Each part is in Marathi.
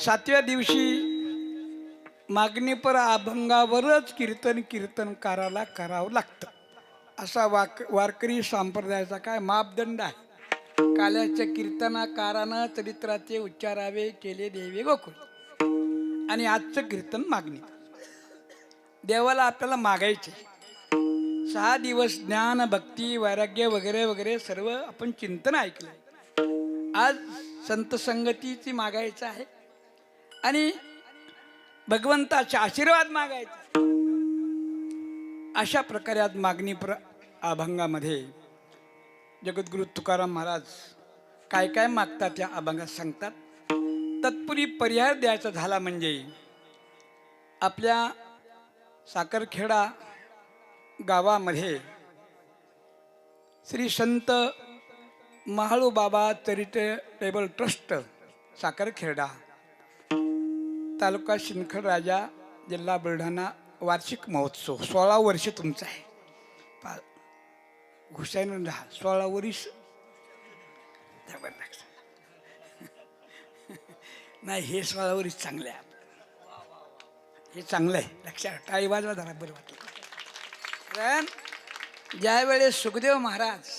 सातव्या दिवशी मागणीपर अभंगावरच कीर्तनकाराला करावं लागतं असा वारकरी संप्रदायाचा काय मापदंड आहे. काल्याच्या कीर्तनाकारानं चरित्राचे उच्चारावे केले देवे गोकुळ. आणि आजचं कीर्तन मागणी. देवाला आपल्याला मागायचे 6 दिवस ज्ञान भक्ती वैराग्य वगैरे वगैरे सर्व आपण चिंतन ऐकलं. आज संत संगतीची मागायचं आहे आणि भगवंताचे आशीर्वाद मागायचा. अशा प्रकारे आज मागणी अभंगामध्ये जगद्गुरु तुकाराम महाराज काय काय मागतात त्या अभंगात सांगतात. तत्पूर्वी पर्याय द्यायचा झाला म्हणजे आपल्या साखरखेडा गावामध्ये श्री संत महाळू बाबा चॅरिटेबल ट्रस्ट साखरखेडा तालुका सिंदखेड राजा जिल्हा बुलढाणा वार्षिक महोत्सव 16 वर्ष तुमचा आहे. घुसायनं राहा 16 वर्ष नाही. हे 16 वर्ष चांगलं आहे. हे चांगलं आहे. लक्षात टाळी वाजवा जरा बरं वाटलं. कारण ज्यावेळेस सुखदेव महाराज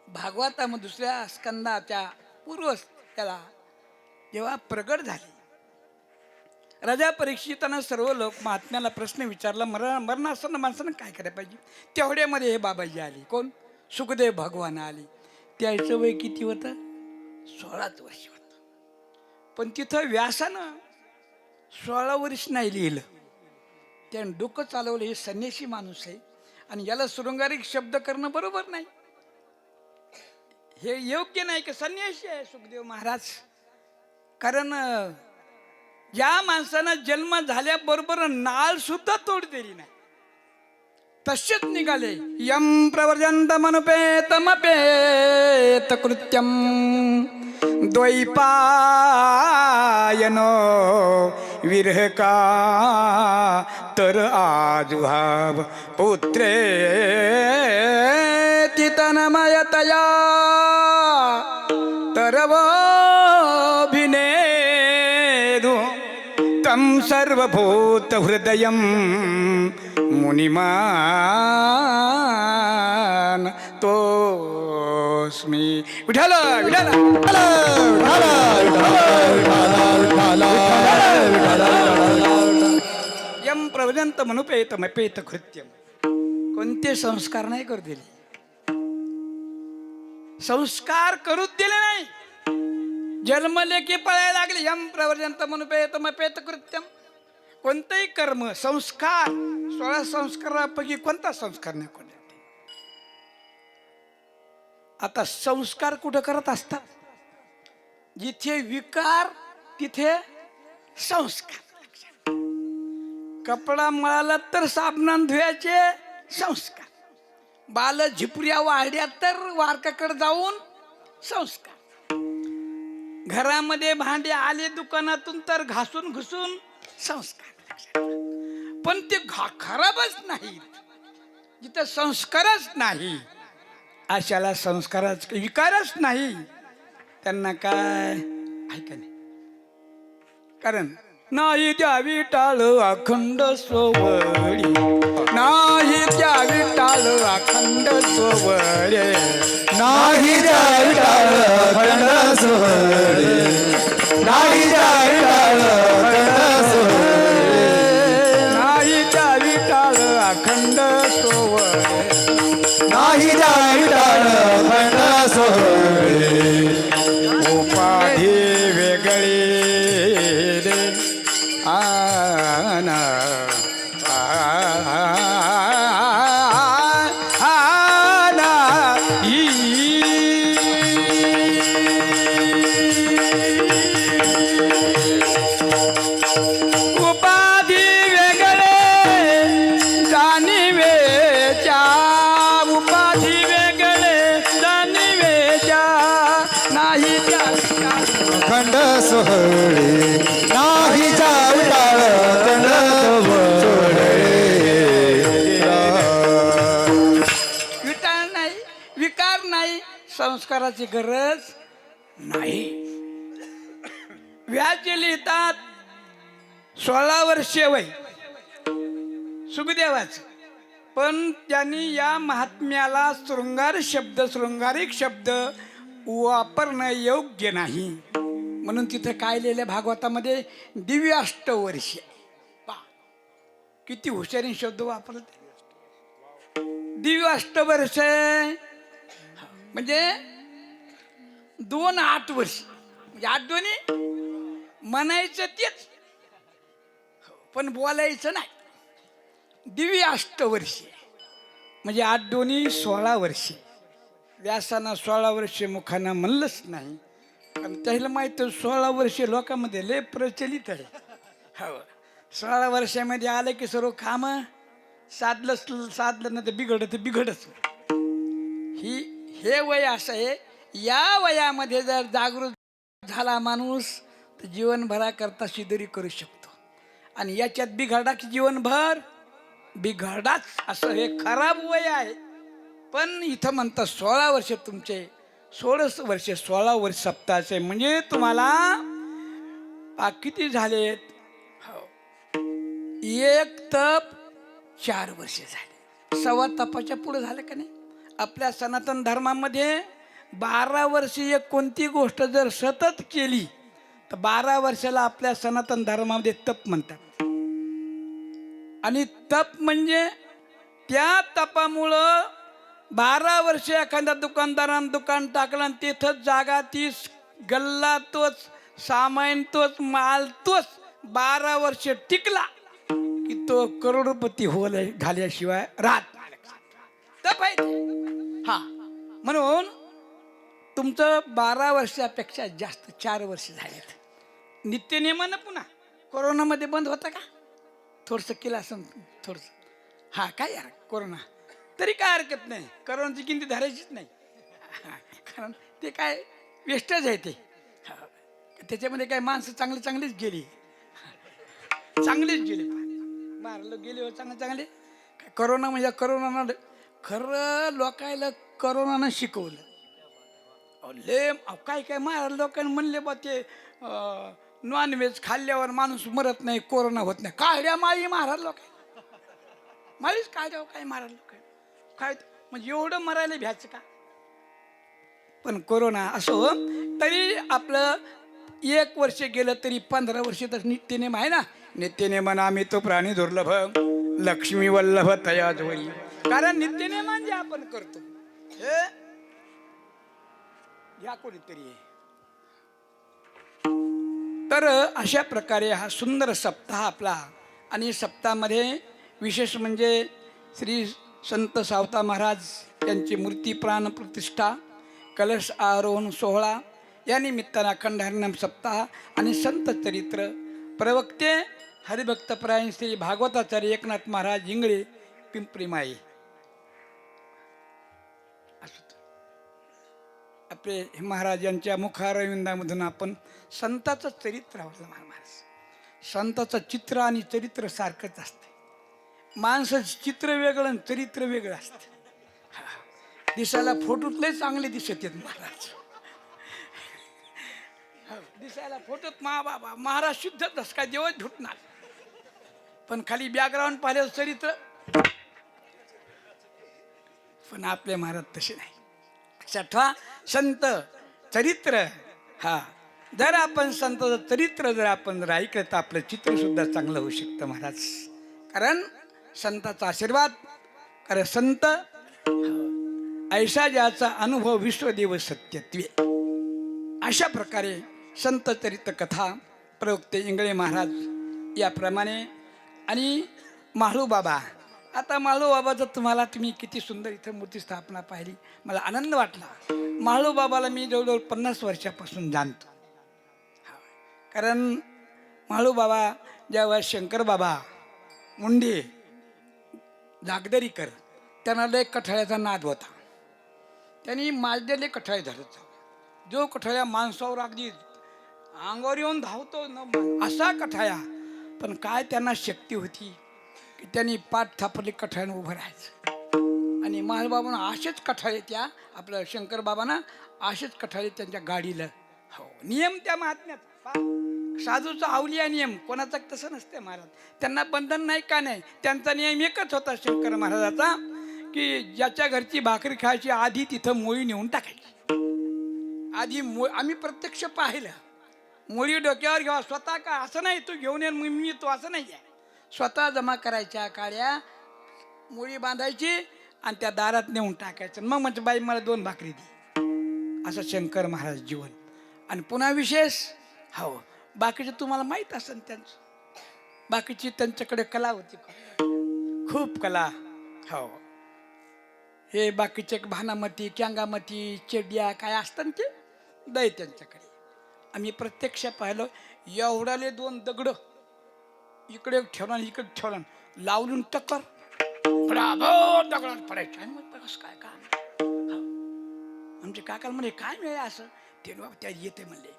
भागवतामध्ये दुसऱ्या स्कंदाच्या पूर्व त्याला जेव्हा प्रगट झाले, राजा परीक्षितांना सर्व लोक महात्म्याला प्रश्न विचारला, मरणासन्न माणसानं काय करायला पाहिजे. तेवढ्यामध्ये हे बाबाजी आले. कोण? सुखदेव भगवान आले. त्याचं वय किती होतं? 16 वर्ष होतं. पण तिथं व्यासानं 16 वर्ष नाही लिहिलं. त्यानं डोकं चालवलं. हे संन्यासी माणूस आहे आणि याला शृंगारिक शब्द करणं बरोबर नाही. हे योग्य नाही की संन्यासी आहे सुखदेव महाराज. कारण या माणसानं जन्म झाल्याबरोबर नाळ सुद्धा तोड दिली नाही. तसेच निघाले. यम प्रवर्जंतमनुपेतमपेत कृत्यम द्वैपायनो विरहका तर आजुहाव पुत्रे तितनमयतया तरवोभिनेदु तम सर्वभूत हृदयं मुनिमान तोस्मी. विठ्ठल विठ्ठल यम प्रवजंत मनुपेतमपेत कृत्यम. कोणते संस्कार नाही करू दिले. संस्कार करूच दिले नाही. जन्मले की पळायला लागले. यम प्रवर्जंत मनुपेतमपेत कृत्यम. कोणतंही कर्म संस्कार 16 संस्कारापैकी कोणता संस्कार नाही कोणता. आता संस्कार कुठं करत असतात? जिथे विकार तिथे संस्कार. कपडा मळाला तर साबणान धुयाचे संस्कार. बाल झिपऱ्या वाढ्या तर वारकाकडे जाऊन संस्कार. घरामध्ये भांडे आले दुकानातून तर घासून घुसून संस्कार. पण ते खराबच नाही. जिथे संस्कारच नाही अशाला संस्काराच विकारच नाही. त्यांना काय ऐका नाही. कारण नाही द्यावी टाळ अखंड सोवळी. नाही द्यावी टाळ अखंड सोवळे. नाही द्यावी टाळ अखंड सोवळे. नाही द्यावी टाळ अखंड सोवळे. नाही द्यावी टाळ अखंड सोवळे. नाही द्यावी टाळ अखंड सोवळे. उपाधी वेगळी रे आना उपाधी वेगळे जाणीवेच्या. उपाधी वेगळे जाणीवेच्या. नाही अखंड सोहळे. नाही द्यावी टाळ अखंड सोहळे. विटाळ नाही विकार नाही संस्काराची गरज नाही. व्यासजी लिहितात 16 वर्षे वय सुखदेवाच, पण त्यांनी या महात्म्याला शृंगारिक शब्द वापरणं योग्य नाही, म्हणून तिथं काय लिहिलं भागवतामध्ये दिव्य अष्टवर्षे. पहा किती हुशारीने शब्द वापरले. दिव्य अष्टवर्षे म्हणजे 2 8 वर्ष, म्हणजे 8 दोन्ही म्हणायचं तेच पण बोलायचं नाही. दिव्य अष्टवर्षे म्हणजे 8 दोन्ही 16 वर्षे. व्यासानं 16 वर्षे मुखानं म्हणलंच नाही, कारण त्याला माहित 16 वर्षे लोकांमध्ये लय प्रचलित आहे. हो, 16 वर्षामध्ये आलं की सर्व काम साधलं नाही तर बिघडच. हे वय असं आहे. या वयामध्ये जर जागृत झाला माणूस तर जीवनभराकरता शिदोरी करू शकतो, आणि याच्यात बिघडा की जीवनभर बिघडाच. असं हे खराब वय आहे. पण इथं म्हणतात 16 वर्ष तुमचे 16 वर्ष 16 वर्ष सप्ताहाचे, म्हणजे तुम्हाला किती झालेत? हो, 1 तप 4 वर्ष झाले. 1.25 तपाच्या पुढे झालं का नाही? आपल्या सनातन धर्मामध्ये 12 वर्ष एक कोणती गोष्ट जर सतत केली तर 12 वर्षाला आपल्या सनातन धर्मामध्ये तप म्हणतात. आणि तप म्हणजे त्या तपामुळं 12 वर्ष एखाद्या दुकानदारानं दुकान टाकलं आणि तिथंच जागा तीच, गल्ला तोच, सामान तोच, माल तोच, 12 वर्ष टिकला की तो करोडपती झाल्याशिवाय राहत नाही. तप आहे. हा, म्हणून तुमचं 12 वर्षापेक्षा जास्त 4 वर्ष झालेत. नित्यनेमानं पुन्हा कोरोनामध्ये बंद होता का? थोडंसं केलं असं थोडंसं. हा काय यार कोरोना, तरी काय हरकत नाही. कोरोनाची किंमत धरायचीच नाही, कारण ते काय वेस्टच आहे ते. त्याच्यामध्ये काय माणसं चांगलीच गेली, मारलं गेले चांगले. करोना म्हणजे करोनानं खरं लोकायला करोनानं शिकवलं. काय मारलं लोकांनी म्हणले बा ते नॉनव्हेज खाल्ल्यावर माणूस मरत नाही, कोरोना होत नाही. काळ्या माळी मारा लोक, माळीच काढ्यावर काय मारा लोक, काय म्हणजे एवढं मरायला भ्यायचं का? पण कोरोना असो तरी आपलं 1 वर्ष गेलं तरी 15 वर्ष तर नित्यनेम आहे ना. नित्यनेमान आम्ही तो प्राणी दुर्लभ लक्ष्मी वल्लभ तयाजवळी. कारण नित्यनेमान जे आपण करतो हे या कोणीतरी आहे. तर अशा प्रकारे हा सुंदर सप्ताह आपला. आणि सप्ताहामध्ये विशेष म्हणजे श्री संत सावता महाराज यांची मूर्ती प्राण प्रतिष्ठा, कलश आरोहण सोहळा, या निमित्तानं अखंड हरिनाम सप्ताह आणि संत चरित्र. प्रवक्ते हरिभक्तपरायण श्री भागवताचार्य एकनाथ महाराज इंगळे पिंपरी माई. आपले महाराज यांच्या मुखारविंदामधून आपण संताचं चरित्र आवडलं. महाराज संताचं चित्र आणि चरित्र सारखंच असते. माणसाचं चित्र वेगळं आणि चरित्र वेगळं असतं. दिसायला फोटोत लय चांगले दिसत आहेत महाराज, दिसायला फोटोत बाबा महाराज शुद्ध दस काय देवच झुटणार, पण खाली बॅकग्राऊंड पाहिलं चरित्र. पण आपले महाराज तसे नाही. लक्षात संत चरित्र. हा, जर आपण संताचं चरित्र जर आपण जर ऐकलं तर आपलं चित्र सुद्धा चांगलं होऊ शकतं महाराज. कारण संताचा आशीर्वाद. कारण संत ऐसा ज्याचा अनुभव विश्वदेव सत्यत्वे. अशा प्रकारे संत चरित्र कथा प्रवक्ते इंगळे महाराज याप्रमाणे. आणि माळू बाबा. आता माळू बाबाचं तुम्ही किती सुंदर इथं मूर्ती स्थापना पाहिली, मला आनंद वाटला. माळू बाबाला मी जवळजवळ 50 वर्षापासून जाणतो. कारण माळू बाबा जेव्हा शंकर बाबा मुंडे जागदरीकर त्यांना लय कठाळ्याचा नाद होता. त्यांनी माजलेले कठाळे धरत, जो कठाळ्या माणसावर अगदी अंगावर येऊन धावतो न असा कठाळ्या. पण काय त्यांना शक्ती होती की त्यांनी पाठ थापरली कठाळ्यानं उभं राहायचं. आणि माळबाबांना असेच कठाळे त्या आपलं शंकर बाबांना असेच कठाळे त्यांच्या गाडीला. हो, नियम त्या महात्म्यात. साधूचा अवलिया नियम कोणाचा तसं नसते महाराज. त्यांना बंधन नाही का नाही, त्यांचा नियम एकच होता शंकर महाराजाचा, की ज्याच्या घरची भाकरी खायची आधी तिथं मोळी नेऊन टाकायची. आधी आम्ही प्रत्यक्ष पाहिलं, मोळी डोक्यावर घ्यावा स्वतः का असं नाही, तू घेऊन ये मी तो असं नाही आहे. स्वतः जमा करायच्या काड्या, मोळी बांधायची आणि त्या दारात नेऊन टाकायचं. मग म्हणजे बाई मला 2 भाकरी दे, असं शंकर महाराज जीवन. आणि पुन्हा विशेष, हो बाकीचे तुम्हाला माहीत असेल त्यांचं, बाकीची त्यांच्याकडे कला होती, खूप कला. हो हे बाकीचे भानामती क्यांगामती चेड्या काय असतात ते दै त्यांच्याकडे. आम्ही प्रत्यक्ष पाहिलं, एवढाले 2 दगड इकडे ठेवला इकडे ठेवला, लावलून टक्कर दगडात पडायचं. आणि मग कसं काय काम. आमचे काका म्हणे काय मिळेल असं, ते त्या येते म्हणले,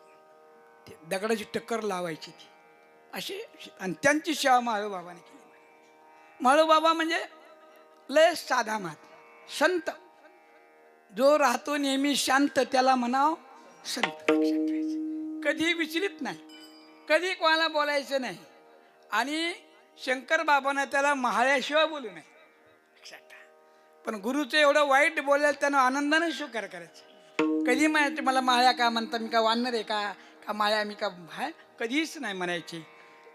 ते दगडाची टक्कर लावायची ती अशी. आणि त्यांची सेवा म्हाळूबाबाने केली. म्हाळूबाबा म्हणजे लय साधा मात संत, जो राहतो नेहमी शांत त्याला म्हणाव संत. कधी विचलित नाही, कधी कोणाला बोलायचं नाही. आणि शंकर बाबांना त्याला महाळ्याशिवाय बोलू नये. पण गुरुचं एवढं वाईट बोलायला त्यानं आनंदाने स्वीकार करायचं. कधी म्हणायचे मला माळ्या का म्हणता, मी का वानर आहे का माळ्या मी का हाय, कधीच नाही म्हणायचे.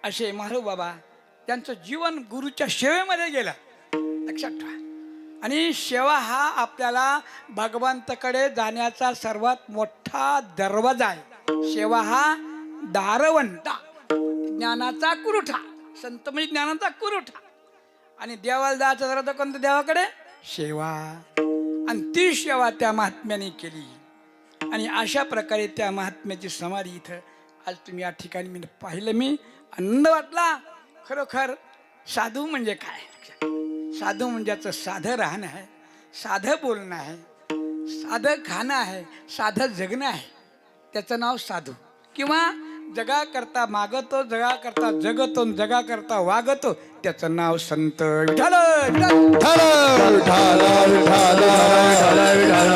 असे म्हाळू बाबा, त्यांचं जीवन गुरुच्या सेवेमध्ये गेलं, लक्षात ठेवा. आणि सेवा हा आपल्याला भगवंताकडे जाण्याचा सर्वात मोठा दरवाजा आहे. सेवा हा दारवंटा, ज्ञानाचा कुरुठा. संत म्हणजे ज्ञानाचा कुरुठा. आणि देवाला जायचं जरा कोणतं, देवाकडे सेवा. आणि ती सेवा त्या महात्म्याने केली. आणि अशा प्रकारे त्या महात्म्याची समाधी इथं आज तुम्ही या ठिकाणी मी पाहिलं, मी आनंद वाटला. खरोखर साधू म्हणजे काय, साधू म्हणजे साधं राहणं आहे, साधं बोलणं आहे, साधं खाणं आहे, साधं जगणं आहे. त्याचं नाव साधू. किंवा जगा करता मागतो, जगा करता जगतो, जगा करता वागतो, त्याचं नाव संत. विठ्ठल विठ्ठल विठ्ठल विठ्ठल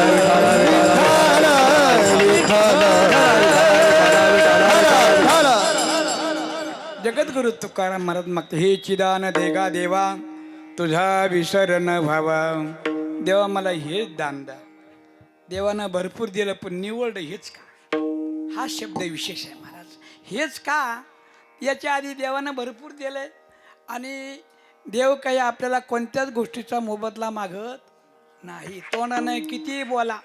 जगद्गुरु तुकाराम महाराज मागतो, हे चिदान देगा देवा तुझा विसर न व्हावा. देवा मला हेच दान द्या. देवानं भरपूर दिलं पण निवड हेच का, हा शब्द विशेष आहे महाराज. हेच का, याच्या आधी देवानं भरपूर दिलंय. आणि देव काही आपल्याला कोणत्याच गोष्टीचा मोबदला मागत नाही. तोंडानं किती बोला,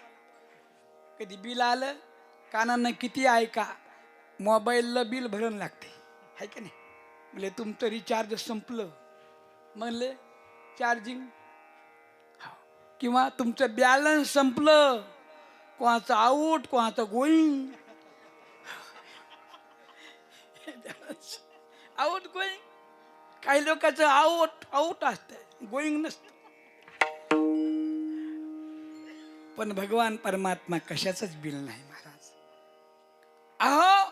कधी बिल आलं, कानानं किती ऐका, मोबाईलला बिल भरून लागते, आहे का नाही. म्हणजे तुमचं रिचार्ज संपलं म्हणले चार्जिंग, किंवा तुमचं बॅलन्स संपलं, कोणाचं आऊट कोणाचं गोईंग, आऊट गोईंग. काही लोकांचं आऊट असतं, गोईंग नसतं. पण भगवान परमात्मा कशाचंच बिल नाही महाराज. अहो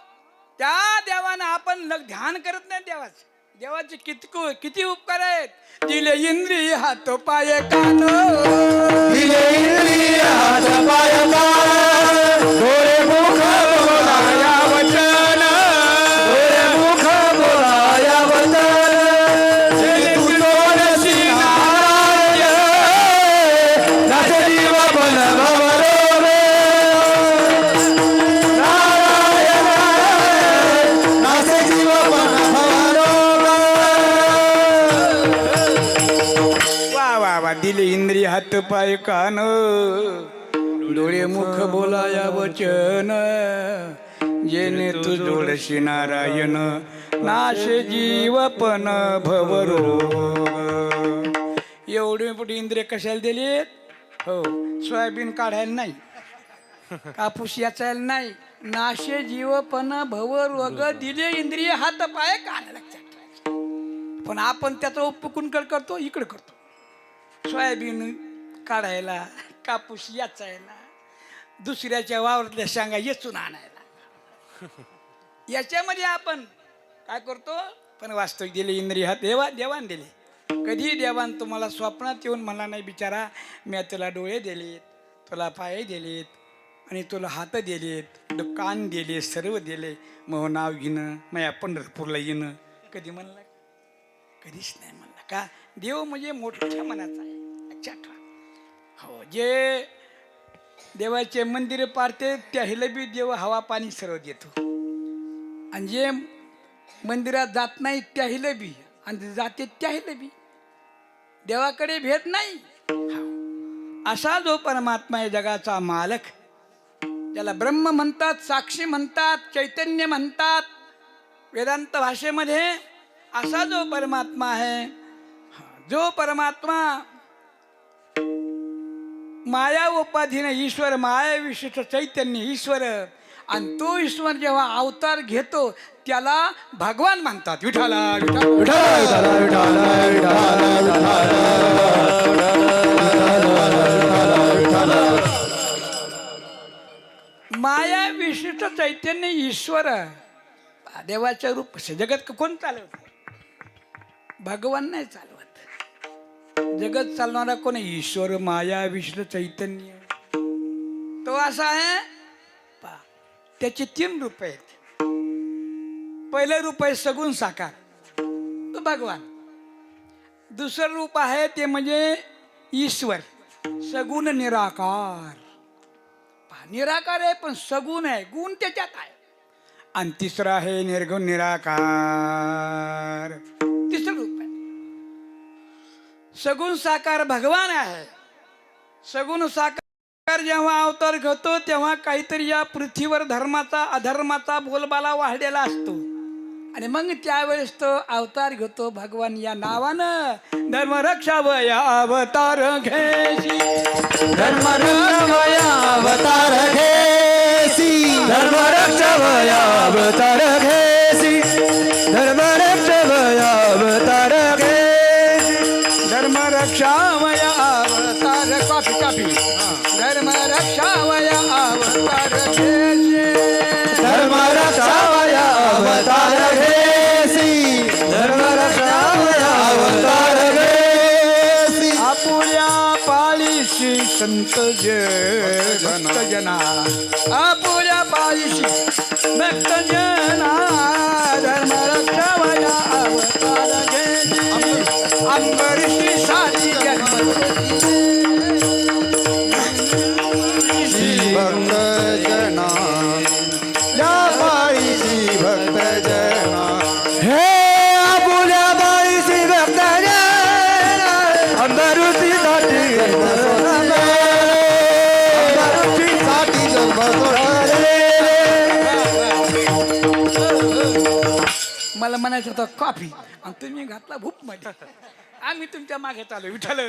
त्या देवानं आपण ध्यान करत नाही देवाचं. देवाचे किती उपकार आहेत. दिले इंद्रिय हात पाय कान, दिले इंद्रिय हात पाय कान, डोळे मुख बोलाया वचन, डोळे मुख बोलाया वचन. जे तुझोरसी नाराय, नाचे जीव बन भवरोगे. नारायण नाचे जीव बन भवरोगे. वा वा वा. दिले इंद्रिय हात पाय कान, डोळे मुख बोलाया वचन. जेने तू जोडशी नारायण, नाशे जीवपण भवरोग. एवढे मोठे इंद्रिय कशाला दिलेत. हो, सोयाबीन काढायला नाही, कापूस याचायला नाही, नाशे जीवपण भवरोग. दिले इंद्रिय हात पाय कान, लक्षात ठेवायचं. पण आपण त्याचा उपकून करतो, इकडे करतो. सोयाबीन काढायला, कापूस याचायला, दुसऱ्याच्या वावरातल्या शांगा येचून आणायला, याच्यामध्ये आपण काय करतो. पण वास्तविक दिले इंद्रिय हात देवान दिले. कधी देवान तुम्हाला स्वप्नात येऊन म्हणला नाही, बिचारा मी तुला डोळे दिलेत, तुला पाय दिलेत, आणि तुला हात दिलेत, कान दिले, सर्व दिले. मग नाव घेणं, मग पंढरपूरला येणं कधी म्हणला? कधीच नाही म्हणला. का? देव म्हणजे मोठ्या मनाचा आहे, लक्षात ठेवा. हो, जे देवाचे मंदिर पाडते त्याला बी देव हवा पाणी सर्व देतो, आणि जे मंदिरात जात नाही त्याहिला बी, आणि जाते त्याहिला बी देवाकडे भेट नाही. असा जो परमात्मा आहे, जगाचा मालक, ज्याला ब्रह्म म्हणतात, साक्षी म्हणतात, चैतन्य म्हणतात वेदांत भाषेमध्ये, असा जो परमात्मा आहे, जो परमात्मा माया उपाधीने ईश्वर, माया विशिष्ट चैतन्य ईश्वर, आणि तो ईश्वर जेव्हा अवतार घेतो त्याला भगवान म्हणतात. विठाला विठाला विठाला विठाला विठाला. माया विशिष्ट चैतन्य ईश्वर देवाच्या रूप जगत कोण चालवत? भगवान नाही चालवत. जगत चालवणारा कोण? ईश्वर, माया विशिष्ट चैतन्य. तो असा आहे, त्याचे 3 रूप आहेत. पहिलं रूप आहे सगुण साकार, तो भगवान. दुसरं रूप आहे ते म्हणजे ईश्वर, सगुण निराकार. निराकार आहे पण सगुण आहे, गुण त्याच्यात आहे. आणि तिसरं आहे निर्गुण निराकार. तिसरं रूप आहे सगुण साकार भगवान आहे. सगुण साकार जेव्हा अवतार घेतो तेव्हा काहीतरी या पृथ्वीवर धर्माचा अधर्माचा बोलबाला वाढलेला असतो, आणि मग त्यावेळेस तो अवतार घेतो भगवान या नावानं. धर्मरक्षावया अवतार घेसी, धर्मरक्षावया अवतार घेसी, धर्मरक्षावया अवतार घेसी, धर्मरक्षावया अवतार घेसी, धर्मरक्षावया अवतार. Coffee coffee. धर्मरक्षावया अवतार घेसी, धर्मरक्षावया अवतार घेसी, धर्मरक्षावया अवतार घेसी. आपुल्या पाळीशी संत भक्त जना, आपुल्या पाळीशी भक्त जना, धर्मरक्षावया अवतार घेसी. अंबरीशी साधी जन्म भक्त जना, या बाईची भक्त जना, हे आपुल्या बाईची भक्त जना, अंबरूची साठी अंबरूची साठी जन्म सोडले. मला म्हणायचं होतं कॉफी, आणि तुम्ही घातला भूप मध्ये. आम्ही तुमच्या मागे चालू. विठ्ठल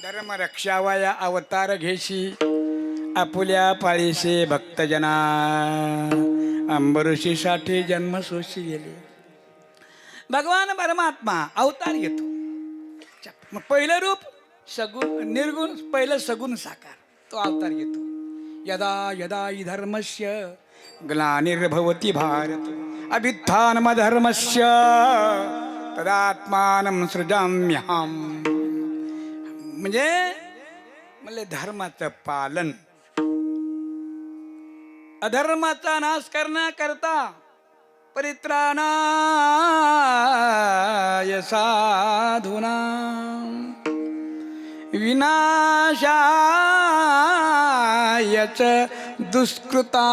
धर्म रक्षावया अवतार घेशी, आपुल्या पाळीसे भक्तजना, अंबरुषीसाठी जन्म सोशी गेले. भगवान परमात्मा अवतार घेतो. मग पहिलं रूप सगुण निर्गुण, पहिलं सगुण साकार, तो अवतार घेतो. यदा यदा हि धर्मस्य ग्लानिर्भवति भारत अभ्युत्थानमधर्मस्य तदात्मानं सृजाम्यहम्. म्हणजे म्हणजे धर्माचं पालन, अधर्माचा नाश करण्याकरता परित्राणाय साधूनां विनाशाय च दुष्कृता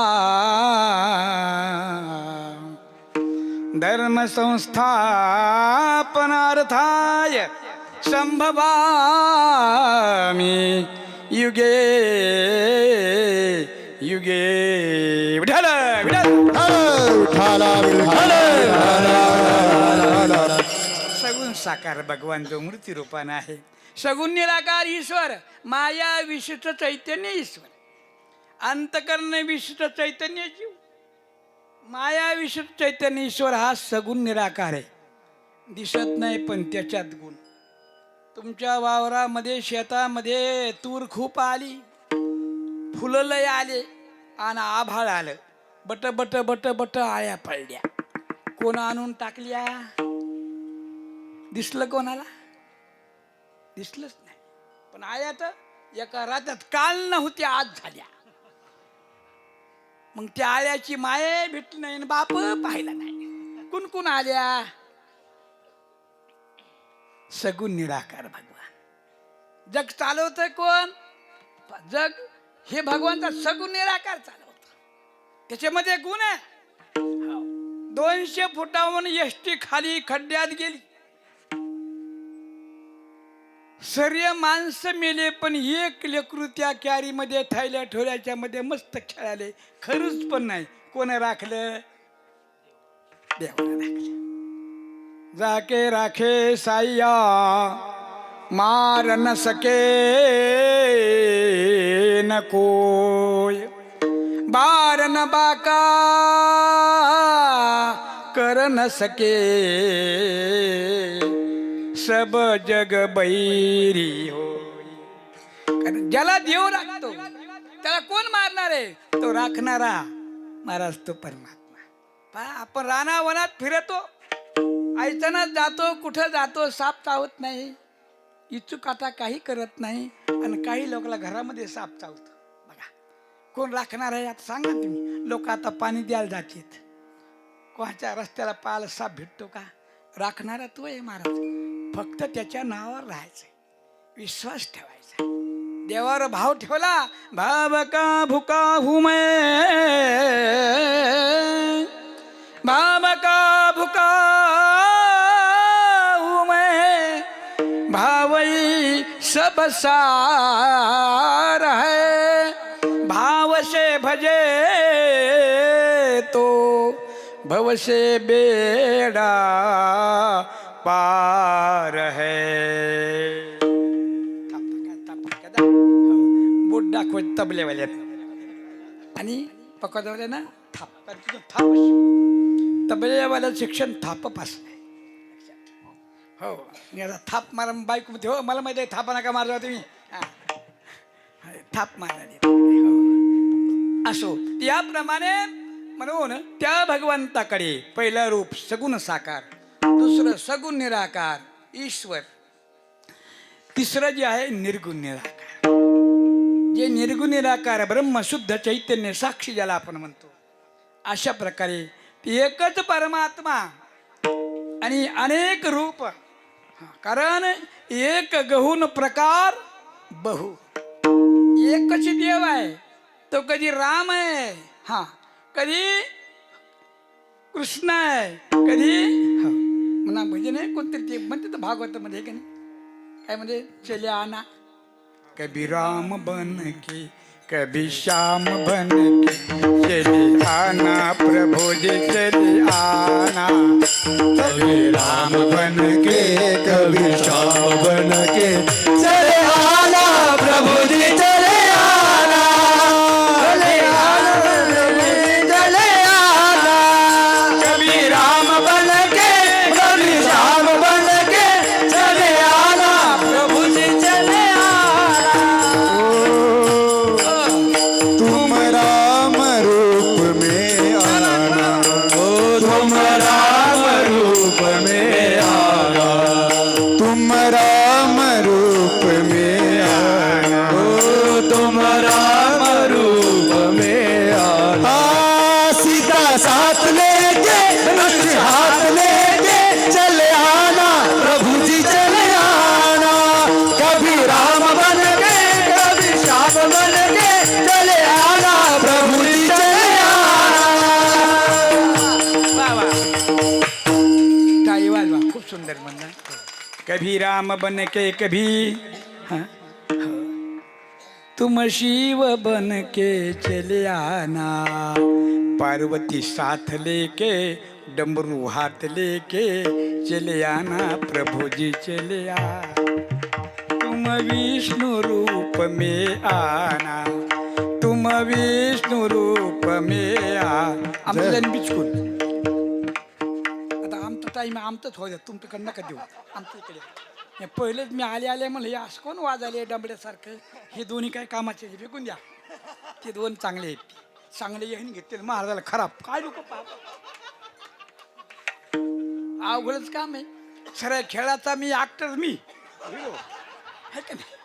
धर्म संस्थापनार्थाय संभवामि युगे युगे. विठ्ठल सगुण साकार भगवान जो मूर्ती रूपाने आहे. सगुण निराकार ईश्वर, माया विशिष्ट चैतन्य ईश्वर, अंतकरण विशिष्ट चैतन्य जीव. माया विशिष्ट चैतन्य ईश्वर हा सगुण निराकार आहे. दिसत नाही पण त्याच्यात गुण. तुमच्या वावरामध्ये शेतामध्ये तूर खूप आली, फुलं लय आले, आणि आभाळ आलं, बट बट बट बट आळ्या पडल्या. कोण आणून टाकल्या? दिसलं कोणाला? दिसलंच नाही. पण आया तर एका रात्यात काल नव्हती आज झाल्या. मग त्या आळ्याची माये भेटली नाही आणि बाप पाहिला नाही. कुणकुण आल्या? सगुण निराकार भगवान. जग चालवतंय कोण? जग हे भगवंता सगुण निराकार चालवत. त्याच्यामध्ये गुण आहे. 200 फुटावरून एसटी खाली खड्ड्यात गेली. सर्व माणसं मेले पण एक लेकरू त्या कॅरीमध्ये थैल्या ठोल्याच्या मध्ये मस्त खेळाले. खरंच पण नाही. कोण राखलं? देवाने राखलं. जाके राखे साईया मार न सके न कोय, बार न बाका कर न सके, सब जग बैरी हो. कारण ज्याला देव राखतो त्याला कोण मारणार आहे? तो राखणारा महाराज तो परमात्मा. पहा, आपण रानावनात फिरतो, ऐचनात जातो, कुठं जातो, साप चावत नाही, इचूक आता काही करत नाही, आणि काही लोकांना घरामध्ये साप चावतो. बघा, कोण राखणार आहे? आता सांगा तुम्ही. लोक आता पाणी द्यायला जातात, कोणाच्या रस्त्याला पाहायला साप भेटतो का? राखणारा तो आहे महाराज. फक्त त्याच्या नावावर राहायचं, विश्वास ठेवायचा, देवावर भाव ठेवला. भाव का भुका हूं मैं, भाव का भुका हूं मैं, भावई सब सार है, भाव से भजे तो भव से बेड़ा पार है. बोट दाखवत तबलेवाल्यात आणि पकडवाल्या ना थाप. थाप तबलेवाल्या शिक्षण थापपासून आहे. हो, मी आता थाप मारा बाईक मध्ये. हो, मला माहिती आहे थापा नका मारला तुम्ही. थाप मारला हो. असो याप्रमाणे म्हणून त्या भगवंताकडे पहिलं रूप सगुण साकार, दुसरं सगुण निराकार ईश्वर, तिसरं जे आहे निर्गुण निराकार. जे निर्गुण निराकार ब्रह्म शुद्ध चैतन्य साक्षी ज्याला आपण म्हणतो, अशा प्रकारे एकच परमात्मा आणि अनेक रूप. कारण एक गहुन प्रकार बहु. एकच देव आहे, तो कधी राम आहे, हा कधी कृष्ण आहे, कधी म्हणा भजन आहे कोणतरी ते म्हणते तर भागवत मध्ये का नाही, काय म्हणजे चले आना, कभी राम बन के कभी श्याम बन के चले आना प्रभु जी चले आना. कभी राम बन के कभी श्याम बन के चले आना प्रभु जी चले आना, चले आना प्रभु जी चले आना. कभी राम बन के कभी श्याम बन के चले आना प्रभु जी चले आना. तुम राम रूप में आना, ओ तुम राम रूप में आना, तुम राम रूप में आना, ओ तुम राम रूप में आना. सीता साथ लेके धनुष हाथ लेके चले आना प्रभु जी चले आना. कभी राम बन के कभी श्याम बन के चले आना प्रभु जी चले आना. वा वा, टाळी वाजवा, खूप सुंदर म्हणणं. कभी राम बन के कभी हाँ, तुम शिव बन के चले आना, पार्वती साथ लेके डमरू हाथ लेके चले आना प्रभु जी चले आ. तुम विष्णु रूप में आना, तुम विष्णु रूप में आ. आमचं बिचकून आता आमचं टाईम आमचंच होऊ द्या, तुमच्याकडं नका देऊ, आमचं इकडे. पहिलेच मी आले म्हणलं हे असं कोण वाजाले डबड्यासारखं, हे दोन्ही काय कामाचे फेकून द्या. ते दोन चांगले आहेत, चांगले येऊन घेतले, महाराजाला खराब काय लोक अवघडच काम आहे. सरळ खेळाचा मी ऍक्टर, मी हिरो है का नाही?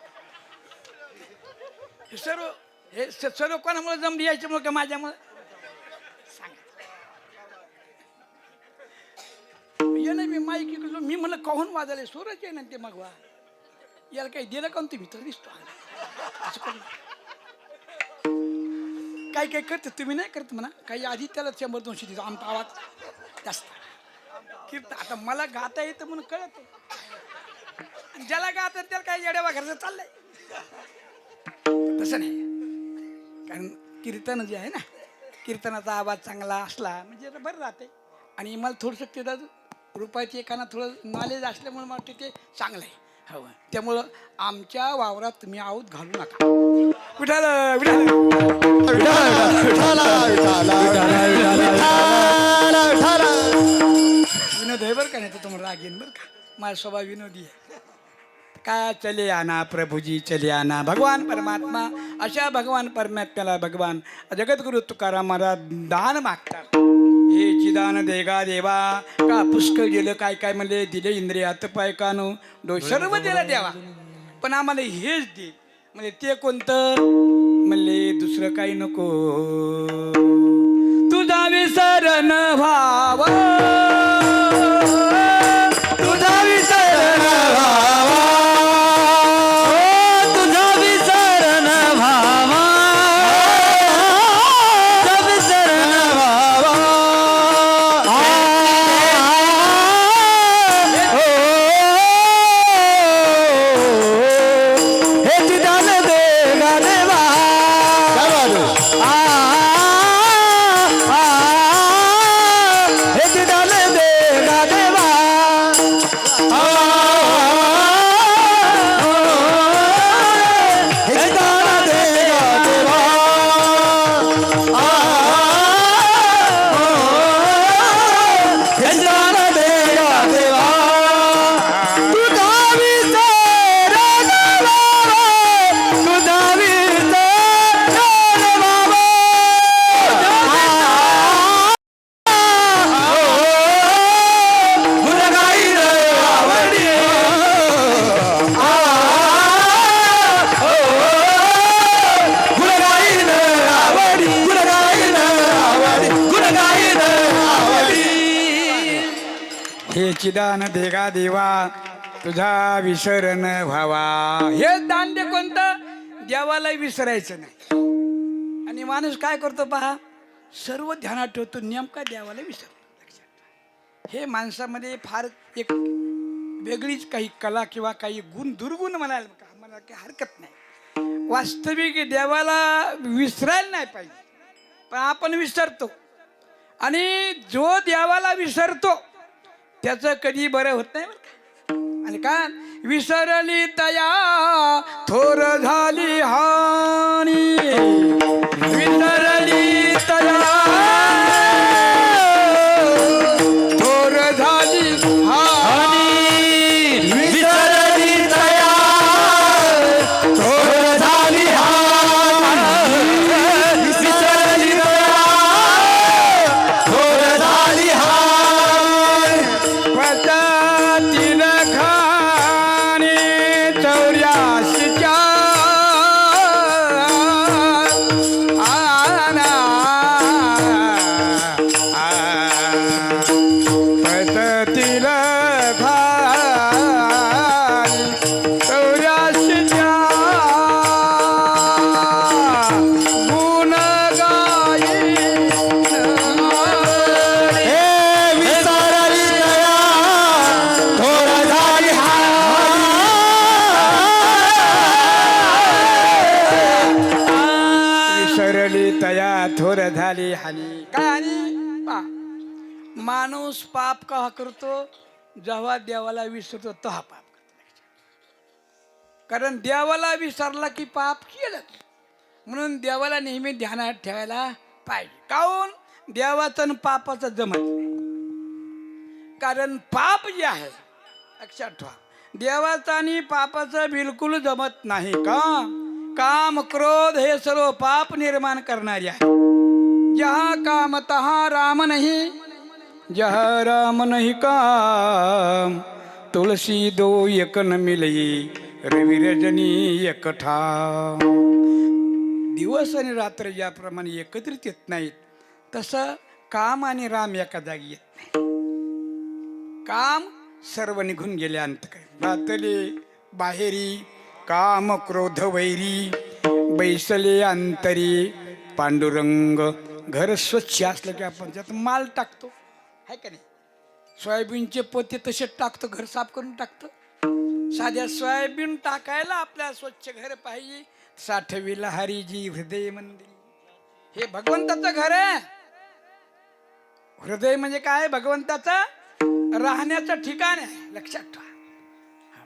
हे सर्व कोणामुळे जमली याच्यामुळे का माझ्यामुळे सांगा. ये नाही मी माईक इकडलो मी म्हणलं कहून वाजले सूरज आहे ना ते मग वा याला काही दिलं का तुम्ही तर दिसतो असं करून. काही काही करते तुम्ही नाही करत म्हणा काही आधी त्याला 100-200 देतो आमचा आवाज जास्त कीर्तन. आता मला गाता येतं म्हणून कळत ज्याला गात त्याला काही येड्या घरचं चाललंय तसं नाही. कारण कीर्तन जे आहे ना कीर्तनाचा आवाज चांगला असला म्हणजे बरं राहते. आणि मला थोडंसं ते रुपयाची एकाना थोडं नॉलेज असल्यामुळे मला वाटतं ते चांगलं आहे. हो त्यामुळं आमच्या वावरात तुम्ही आऊत घालू नका. विठाल विठाल विनोद आहे बरं का. नाही तर तुम्हाला राग येईन बरं का. माझा स्वभाव विनोदी आहे. का चले आना प्रभुजी चले आना भगवान परमात्मा. अशा भगवान परमात्म्याला भगवान जगद्गुरु तुकाराम महाराज दान मागतात. हे चिदान देगा देवा का पुष्कळ गेलं काय काय म्हणले दिले इंद्रिय हात पाय कानो डोळे सर्व दिलं देवा पण आम्हाला हेच दे म्हणजे ते कोणतं म्हणले दुसरं काही नको. तुझा विसरण व्हावा तुझा विसरण व्हावा तुझा विसरण व्हावा विसरण व्हावा. हे चिदान देगा देवा हे चिदान देगा देवा हे चिदान देगा देवा हे चिदान देगा देवा. तुझा विसरण व्हावा तुझा विसरण व्हावा गुणगाईन आवडी गुणगाईन आवडी गुणगाईन आवडी गुणगाईन आवडी. हे चिदान देगा देवा तुझा विसरण व्हावा. हे दान दे कोणतं देवाला विसरायचं नाही. आणि माणूस काय करतो पहा सर्व ध्यानात ठेवतो नेमका देवाला विसरतो. हे माणसामध्ये फार एक वेगळीच काही कला किंवा काही दुर्गुण म्हणायला काही हरकत नाही. वास्तविक देवाला विसरायला नाही पाहिजे पण आपण विसरतो. आणि जो देवाला विसरतो त्याचं कधी बरं होत नाही बरं का. आणि का विसरली तया थोर झाली हानी विसरली तया थोर झाली हानी विसरली तया थोर झाली हानी विसरली तया थोर झाली हानी. पचातील खाणी 84च्या आना पचातील खाणी 84च्या गुण गायीन हे विसरली तया थोर झाली विसरली तया थोर झाली हानी. काय हानी पा माणूस पाप का करतो जेव्हा देवाला विसरतो तो हा पाप करतो. कारण देवाला विसरला की पाप केलं म्हणून देवाला नेहमी ध्यानात ठेवायला पाहिजे. काहून देवाचं आणि पापाचं जमत नाही. कारण पाप जे आहे लक्षात ठेवा देवाचं आणि पापाचं बिलकुल जमत नाही. का काम क्रोध हे सर्व पाप निर्माण करणारे आहे. जहा काम तहा राम नहीं जहा राम नहीं काम तुलसी दो एक न मिलई रवी रजनी एकठा. दिवस आणि रात्र ज्याप्रमाणे एकत्रित येत नाहीत तसं काम आणि राम एका जागी येत नाही. काम सर्व निघून गेले अंतकाळी. रातले बाहेरी काम क्रोध वैरी, बैसले अंतरी पांडुरंग. घर स्वच्छ असलं की आपण त्यात माल टाकतो, आहे का नाही? सोयाबीनचे पोते तसेच टाकतो, घर साफ करून टाकतो. साध्या सोयाबीन टाकायला आपल्या स्वच्छ घर पाहिजे. साठविला हरिजी हृदय मंदिर. हे भगवंताचं घर आहे. हृदय म्हणजे काय? भगवंताचं राहण्याचं ठिकाण आहे, लक्षात ठेवा.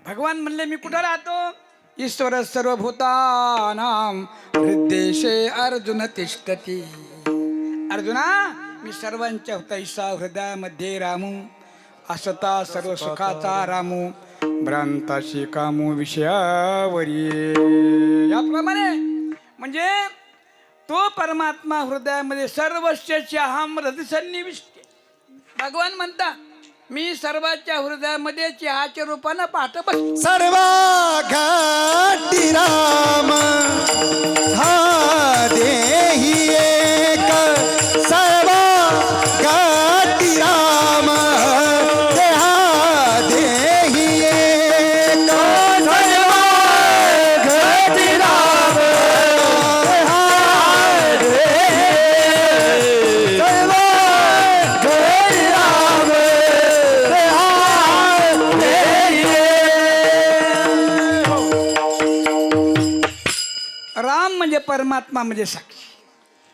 भगवान म्हणले मी कुठं राहतो? ईश्वर सर्वभूतानां हृदयेशे अर्जुन तिष्ठती. अर्जुना, मी सर्वांच्या हृदयसा हृदयामध्ये रामू. असता सर्व सुखाचा रामू, भ्रांताशी कामू विषयावरी. याप्रमाणे म्हणजे तो परमात्मा हृदयामध्ये सर्वस्यची अहम हृदयसन्निविष्ट. भगवान म्हणतात मी सर्वांच्या हृदयामध्ये चहाच्या रूपानं पाहत बसतो. सर्वा घाटी राम हा देही एक. सर्वा घाटी राम हा देही एक. सर्वा घाटी राम हा देही. सर्वा घाटी राम राम म्हणजे परमात्मा म्हणजे साक्षी.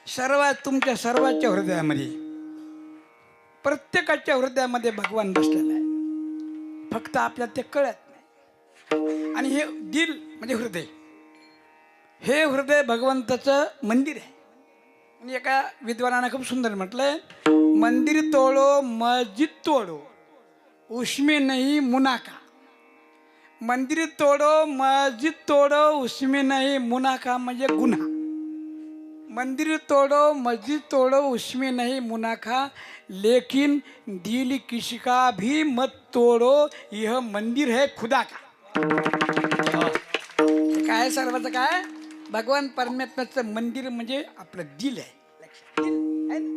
सर्वात तुमच्या सर्वांच्या हृदयामध्ये, प्रत्येकाच्या हृदयामध्ये भगवान बसलेला आहे. फक्त आपल्याला ते कळत नाही. आणि हे दिल म्हणजे हृदय, हे हृदय भगवंताचं मंदिर आहे. आणि एका विद्वानानं खूप सुंदर म्हटलंय, मंदिर तोडो मस्जिद तोडो उसमें नहीं मुनाका. मंदिर तोडो मस्जिद तोडो उसमें नहीं मुनाका म्हणजे गुन्हा. मंदिर तोडो मस्जिद तोडो उसमें नहीं मुनाखा, लेकिन दिल किसी का भी मत तोडो, यह मंदिर है खुदा का. काय सर्वांचं काय? भगवान परमात्म्याचं मंदिर म्हणजे आपलं दिल आहे. दिल है ना?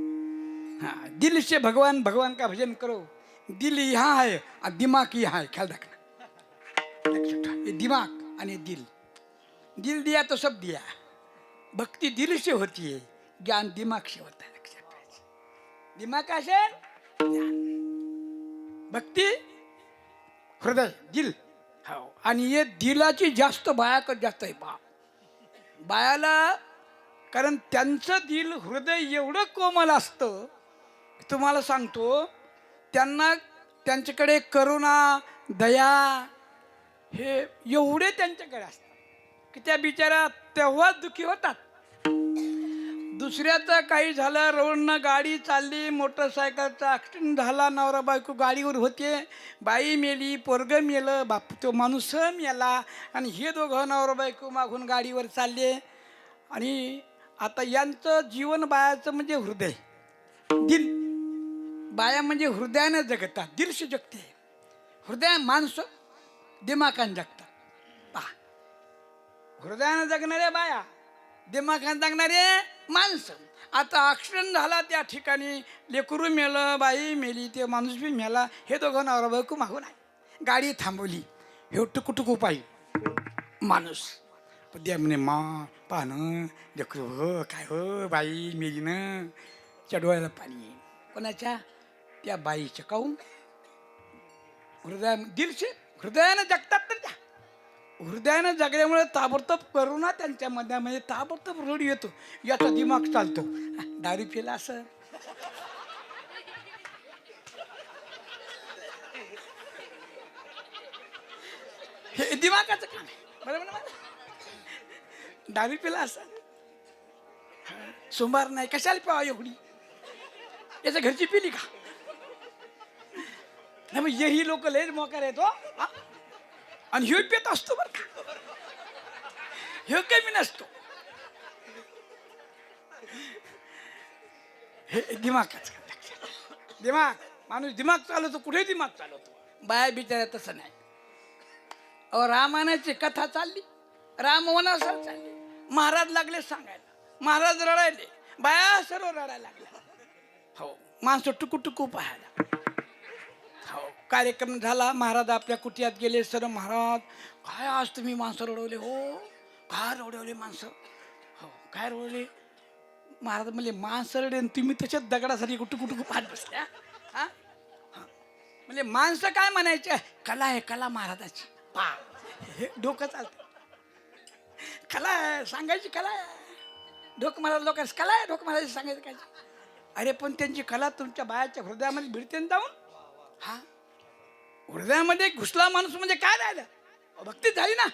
हाँ, दिल से भगवान भगवान का भजन करो. दिल यहाँ है और दिमाग यहाँ है, ख्याल रखना. ये दिमाग आणि दिल. दिल दिया तो सब दिया. भक्ति दिल से होती है, ज्ञान दिमाग से होता है. लक्षात ठेवायचं. दिमाग असेल ज्ञान. भक्ती हृदय दिल. हो. आणि हे दिलाची जास्त बायाकडे जास्त आहे. बायाला, कारण त्यांचं दिल हृदय एवढं कोमल असतं, तुम्हाला सांगतो, त्यांना त्यांच्याकडे करुणा दया हे एवढे त्यांच्याकडे असतात की त्या बिचारा तेव्हा दुःखी होतात. दुसऱ्याचं काही झालं, रोडनं गाडी चालली, मोटरसायकलचा ॲक्सिडेंट झाला, नवरा बायको गाडीवर होते, बाई मेली, पोरगं मेलं, बाप तो माणूस मेला, आणि हे दोघं नवरा बायको मागून गाडीवर चालले. आणि आता यांचं जीवन बायाचं म्हणजे हृदय दिल. बाया म्हणजे हृदयानं जगतात, दिलशी जगते. हृदय माणसं दिमाखान जगतात. पहा, हृदयानं जगणाऱ्या बाया, दिमाखान जगणारे माणसं. आता ॲक्सिडेंट झाला, त्या ठिकाणी लेकरू मेलं, बाई मेली, ते माणूस बी मेला, हे दोघं नवरा बायको मागून आहे. गाडी थांबवली, हे टुकटुकू पाहिजे माणूस. द्या म्हणे मा पाहणं लेकरू हो काय हो बाई मेली ना. त्या डोळ्याला पाणी. कोणाच्या? त्या बाईच्या. काहून? हृदया दिलशे हृदयानं जगतात तर त्या. हृदयानं जगल्यामुळे ताबडतोब करुणा त्यांच्या मनामध्ये ताबडतोब रोड येतो. याचा दिमाग चालतो. दारू पिला असं, हे दिमागाचं काम आहे. बरोबर ना? दारू पिला असं, सोमवार नाही कशाला पिवा एवढी, याच्या घरची पिली का? नाही मग ही लोक लय मोकार येतो. आणि ह्यो पेत असतो बरं का, ह्यो कमी नसतो. हे दिमागाच. दिमाग, माणूस दिमाग चालवतो, कुठे दिमाग चालवतो. बाया बिचाऱ्या तसं नाही. अहो रामायणाची कथा चालली, राम वनासर चालली, महाराज लागले सांगायला, महाराज रडायले, बाया सर्व रडायला लागल्या. हो माणसं टुकू टुकू पाहायला. हो कार्यक्रम झाला, महाराज आपल्या कुटियात गेले. सर्व महाराज काय आज तुम्ही माणसं रडवले, हो काय रडवले माणसं, हो काय रडवले. महाराज म्हणले माणसं रडे तुम्ही तशाच दगडासाठी टुकू टुकू पाहत बसल्या. हा म्हणजे माणसं काय म्हणायचे, कला आहे कला महाराजाची, पा हे डोकं चालतं, कला आहे सांगायची, कला आहे डोकं महाराज लोकांची, कला आहे डोकं महाराज सांगायचं काय. अरे पण त्यांची कला तुमच्या बायाच्या हृदयामध्ये भिडते ना जाऊन. हा हृदयामध्ये घुसला माणूस म्हणजे काय राहिलं, भक्ती झाली ना.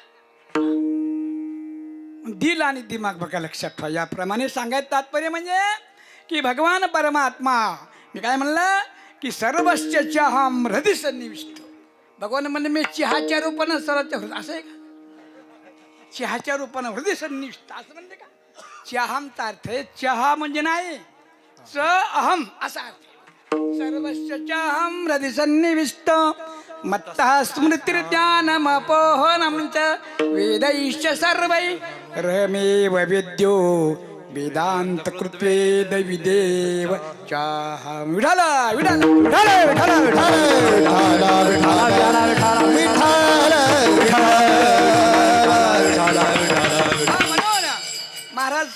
दिल आणि दिमाग बघा लक्षात ठेवा. याप्रमाणे सांगायचं तात्पर्य म्हणजे की भगवान परमात्मा, मी काय म्हणलं की सर्वस्य चहाम हृदय सन्निविष्ट. भगवान म्हणले मी चहाच्या रूपानं सर्वांच्या हृदय, असं आहे का, चहाच्या रूपानं हृदय सन्निविष्ट असं म्हणते का. चहामचा अर्थ आहे चहा म्हणजे नाही च अहम असा अर्थ. सर्वस्य चहाम हृदय सन्निविष्ट मत्तः स्मृतिर्ज्ञानमपोहनं च वेदैश्च सर्वै रमेव विद्यो वेदांत कृत्वेद विदेव चाहं. विठाल विठाल विठाल विठाल विठाल म्हणून महाराज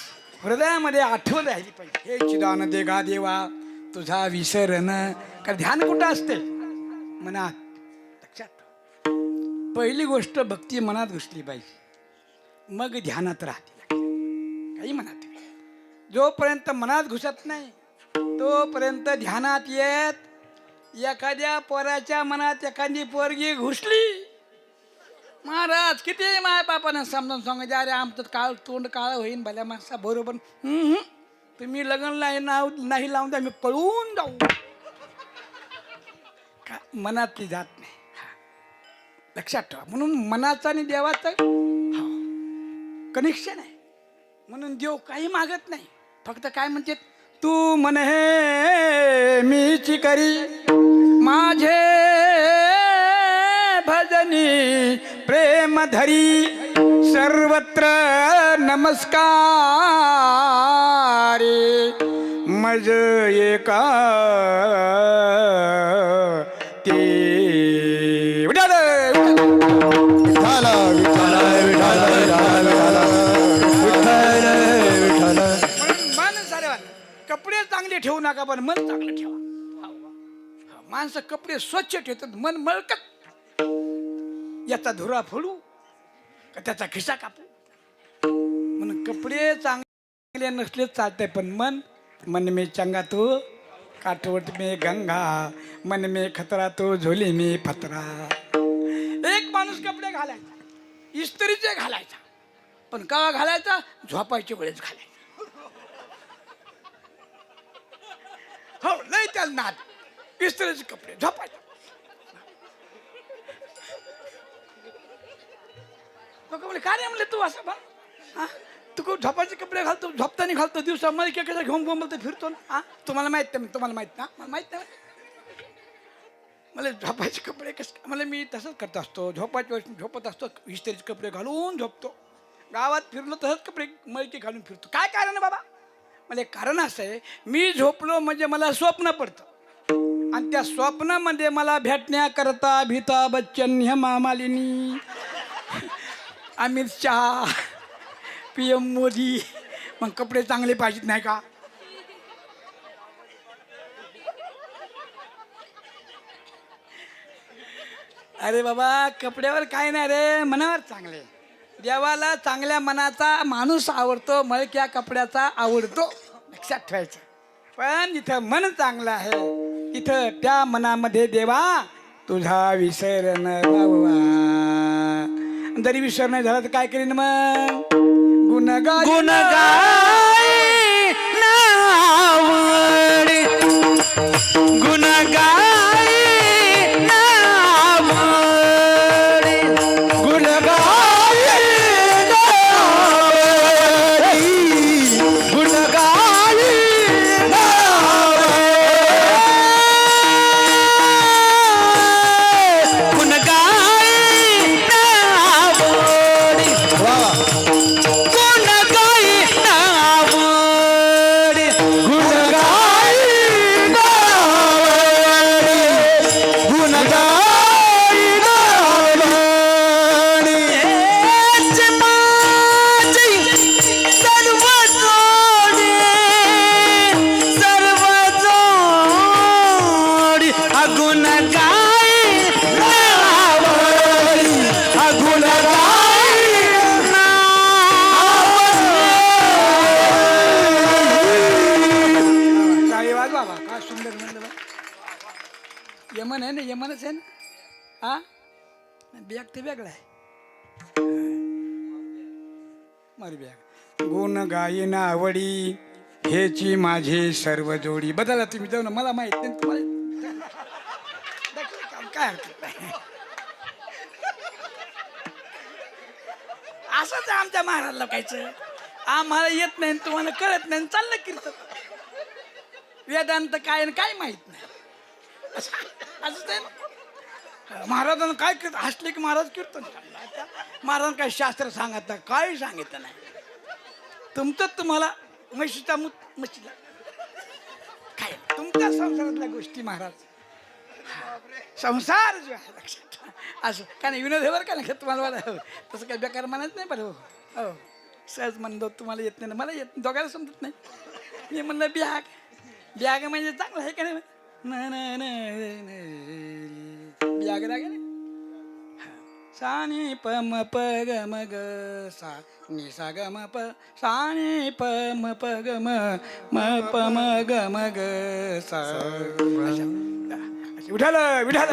हृदयामध्ये आठवण राहिली पाहिजे. हे चिदान देगा देवा तुझा विसरण. कारण ध्यान कुठं असते, मनात. लक्षात पहिली गोष्ट भक्ती मनात घुसली पाहिजे, मग ध्यानात राहते. काही मनात जोपर्यंत मनात घुसत नाही तोपर्यंत ध्यानात येत. एखाद्या पोराच्या मनात एखादी पोरगी घुसली, महाराज किती माय बापानं समजावून सांगायचे, अरे आमचं काळ तोंड काळ होईन भल्या माणसा बरोबर. तुम्ही लग्न नाही लावून द्या, मी पळून जाऊ. का मनातली जात नाही. लक्षात ठेवा. म्हणून मनाचं आणि देवाचं कनेक्शन आहे. म्हणून देव काही मागत नाही, फक्त काय म्हणते, तू मन हे मीची करी माझे भजनी प्रेम धरी सर्वत्र नमस्कारे मज एका ते. कपडे चांगले ठेवू नका पण मन चांगलं ठेवा. माणसं कपडे स्वच्छ ठेवतात, मन मळकत. याचा धुरा फोडू का त्याचा खिसा कापू. म्हणून कपडे चांगले नसले चालते, पण मन में चंगा तो काठवट में गंगा, मन में खतरा तो झोली में फतरा. एक माणूस कपडे घालायचा, इस्त्रीचे घालायचा, पण का घालायचा, झोपायच्या वेळेस घालायचा. हो लय त्याला नाद, इस्त्रीचे कपडे झोपायचे. काय नाही म्हणले तू असं बघ, हा तू झोपायचे कपडे घालतो, झोपताना घालतो, दिवसा मला केकडे घेऊन बोंबलतो फिरतो ना. हा तुम्हाला माहित नाही, तुम्हाला माहित ना, मला माहित नाही. मला झोपायचे कपडे कसं, मला मी तसंच करत असतो. झोपायच्या वेळेस झोपत असतो, इस्त्रीचे कपडे घालून झोपतो. गावात फिरलो तसंच कपडे मळके घालून फिरतो. काय कारण आहे बाबा, मला कारण असं आहे, मी झोपलो म्हणजे मला स्वप्न पडतं, आणि त्या स्वप्नामध्ये मला भेटण्याकरता अमिताभ बच्चन, हेमा मालिनी, अमित शहा, PM मोदी. मग कपडे चांगले पाहिजेत नाही का. अरे बाबा कपड्यावर काय नाही रे, मनावर चांगले. देवाला चांगल्या मनाचा माणूस आवडतो, मळक्या कपड्याचा आवडतो. लक्षात ठेवायचं. पण जिथं मन चांगलं आहे तिथं त्या मनामध्ये देवा तुझा विसर न बाबा. जरी विसर नाही झाला तर काय करीन मग, गुणगाय नावडी, गुणगाय नावडी, गुणगाय नावडी, गुणगाय नावडी, गुणगाय नावडी. यमन आहे ना, यमनच आहे ना. हा बॅग ते वेगळा आहे. मारी बॅग. गुण गायन आवडी हेची माझी सर्व जोडी. बदला तुम्ही जाऊ ना, मला माहित नाही तुम्हाला. काय हरकत नाही. असंच आमच्या महाराजला कायचं, आम्हाला येत नाही तुम्हाला कळत नाही, चाललं कीर्तन. वेदांत काय आणि काय माहित नाही. असंच आहे ना. महाराजांना काय कीर्तन, हसले की महाराज कीर्तन. महाराजांना काय शास्त्र सांगत नाही, काही सांगितलं नाही. तुमचं तुम्हाला म्हशीचा म्हशीला काय तुमच्या संसारातल्या गोष्टी महाराज. संसार जो आहे लक्षात ठेवा. असं काय नाही, विनोद हे बरं का नाही तुम्हाला मला तसं काही बेकार म्हणायचं नाही. बरं हो, सहज म्हणतो तुम्हाला येत नाही ना, मला येत दोघायला समजत नाही. मी म्हणलं ब्याग म्हणजे चांगलं आहे का नाही. ब्याग राग नाही. सा नि प म प ग म ग सा नि सा ग म प सा नि प म प ग म म प म ग म ग सा. विठाल विठाल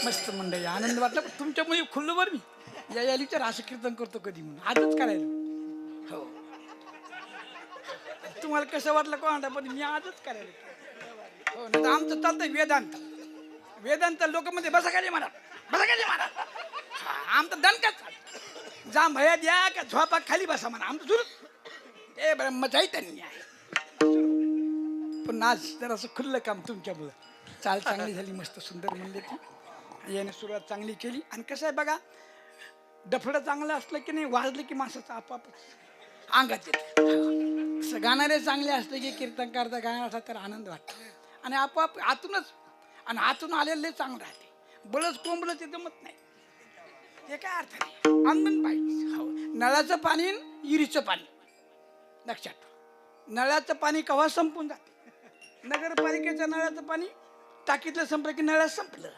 मस्त मंडळी, आनंद वाटला. पण तुमच्यामुळे खुल्लं बरं मी या विचार असं कीर्तन करतो कधी म्हणून आजच करायला. हो तुम्हाला कसं वाटलं कोणता, पण मी आजच करायला. हो नाही तर आमचं चालतंय वेदांत. वेदांत लोक मध्ये बसा खाली म्हणा, बसा खाली म्हणा. आमचं दणकाच जा भया द्या का झोपा खाली बसा म्हणा, आमचं सुरू ते ब्रह्मचैतन्य आहे. पण आज जर असं खुल्लं काम तुमच्यामुळं. चाल चांगली झाली, मस्त सुंदर म्हणले की याने सुरुवात चांगली केली. आणि कसं आहे बघा, डफडं चांगलं असलं की नाही, वाजलं की माणसाचं आपोआप अंगात येतं. गाणारे चांगले असले की कीर्तन करता गाणं असतात तर आनंद वाटतो. आणि आपोआप आतूनच, आणि आतून आलेले चांगलं राहते. बळच कोंबलं ते जमत नाही, ते काय अर्थ नाही. अंगण पाहिजे. हो नळाचं पाणी इरीचं पाणी लक्षात ठेवा. नळाचं पाणी केव्हा संपून जाते. नगरपालिकेचं नळाचं पाणी टाकीतलं संपलं की नळात संपलं,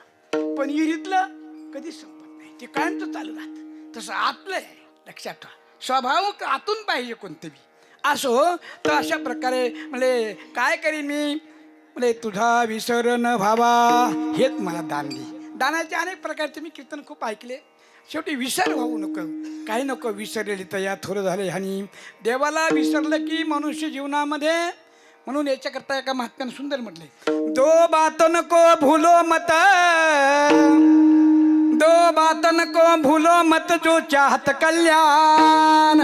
पण इरीतलं कधीच संपत नाही, ते कायमचं चालू राहतं. तसं आतलं आहे लक्षात ठेवा. स्वभाव आतून पाहिजे कोणतं बी असो. तर अशा प्रकारे म्हणजे काय करीन मी, म्हणजे तुझा विसर न व्हावा हेच मला दान दे. दानाचे अनेक प्रकारचे मी कीर्तन खूप ऐकले. शेवटी विसर होऊ नको, काही नको विसरलेली तया थोरं झाले हानी. देवाला विसरलं की मनुष्य जीवनामध्ये, म्हणून याच्याकरता एका महात्म्याने सुंदर म्हटले, दो बात नको भूलो मत, दो बात नको भूलो मत, जो चाहत कल्याण,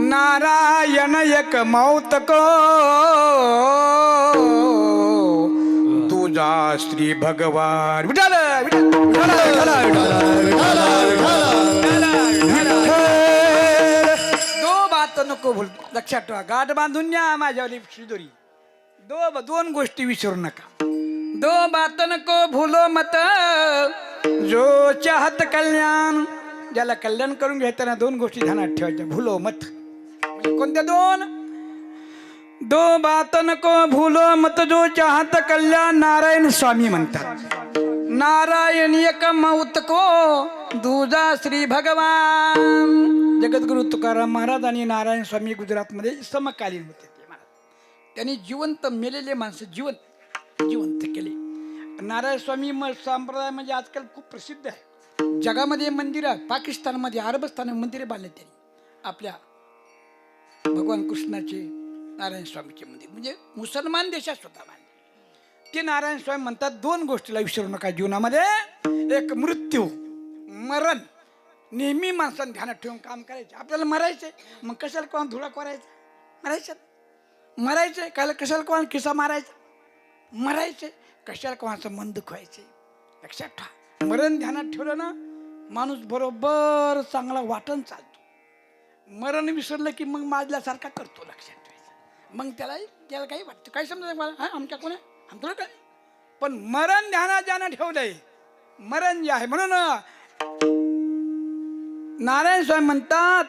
नारायण एक मौत को, तुझा श्री भगवान. विठाल दो बात नको भूल. लक्षात ठेवा, गाठ बांधून न्या माझ्यावर शिदोरी. दोन गोष्टी विसरू नका. दो बात नको भूलो मत, जो चाहत कल्याण. ज्याला कल्याण करून घेताना दोन गोष्टी ध्यानात ठेवायच्या. भूलो मत म्हणजे कोणत्या दोन. दो बात नको भूलो मत, जो चाहत कल्याण, नारायण स्वामी म्हणतात. नारायण एक मौत को, दूजा श्री भगवान. जगद्गुरु तुकाराम महाराज आणि नारायण स्वामी गुजरातमध्ये समकालीन होते. ते महाराज त्यांनी जिवंत मेलेले माणसं जिवंत केले. नारायण स्वामी संप्रदाय म्हणजे आजकाल खूप प्रसिद्ध आहे जगामध्ये. मंदिरं पाकिस्तानमध्ये, अरबस्थान मंदिरे बांधले त्यांनी. आपल्या भगवान कृष्णाचे नारायण स्वामीचे मंदिर म्हणजे मुसलमान देशात स्वतः बांधले. ते नारायण स्वामी म्हणतात दोन गोष्टीला विसरू नका जीवनामध्ये. एक मृत्यू, मरण. नेहमी माणसानं ध्यानात ठेवून काम करायचे. आपल्याला मरायचंय, मग कशाला कोण धुळा करायचा, मरायचंय कायला, कशाला कोण खिसा मारायचा, मरायचंय कशाला कोणाचं मन दुखवायचे. लक्षात ठेवा, मरण ध्यानात ठेवलं ना माणूस बरोबर चांगला वाटण चालतो. मरण विसरलं की मग माजल्यासारखा करतो. लक्षात ठेवायचं. मग त्याला काही वाटतं, काही समजा मला हा आमच्या कोण आहे आमचं काय. पण मरण ध्यानात ज्यानं ठेवलंय, मरण जे आहे. म्हणून नारायण स्वामी म्हणतात,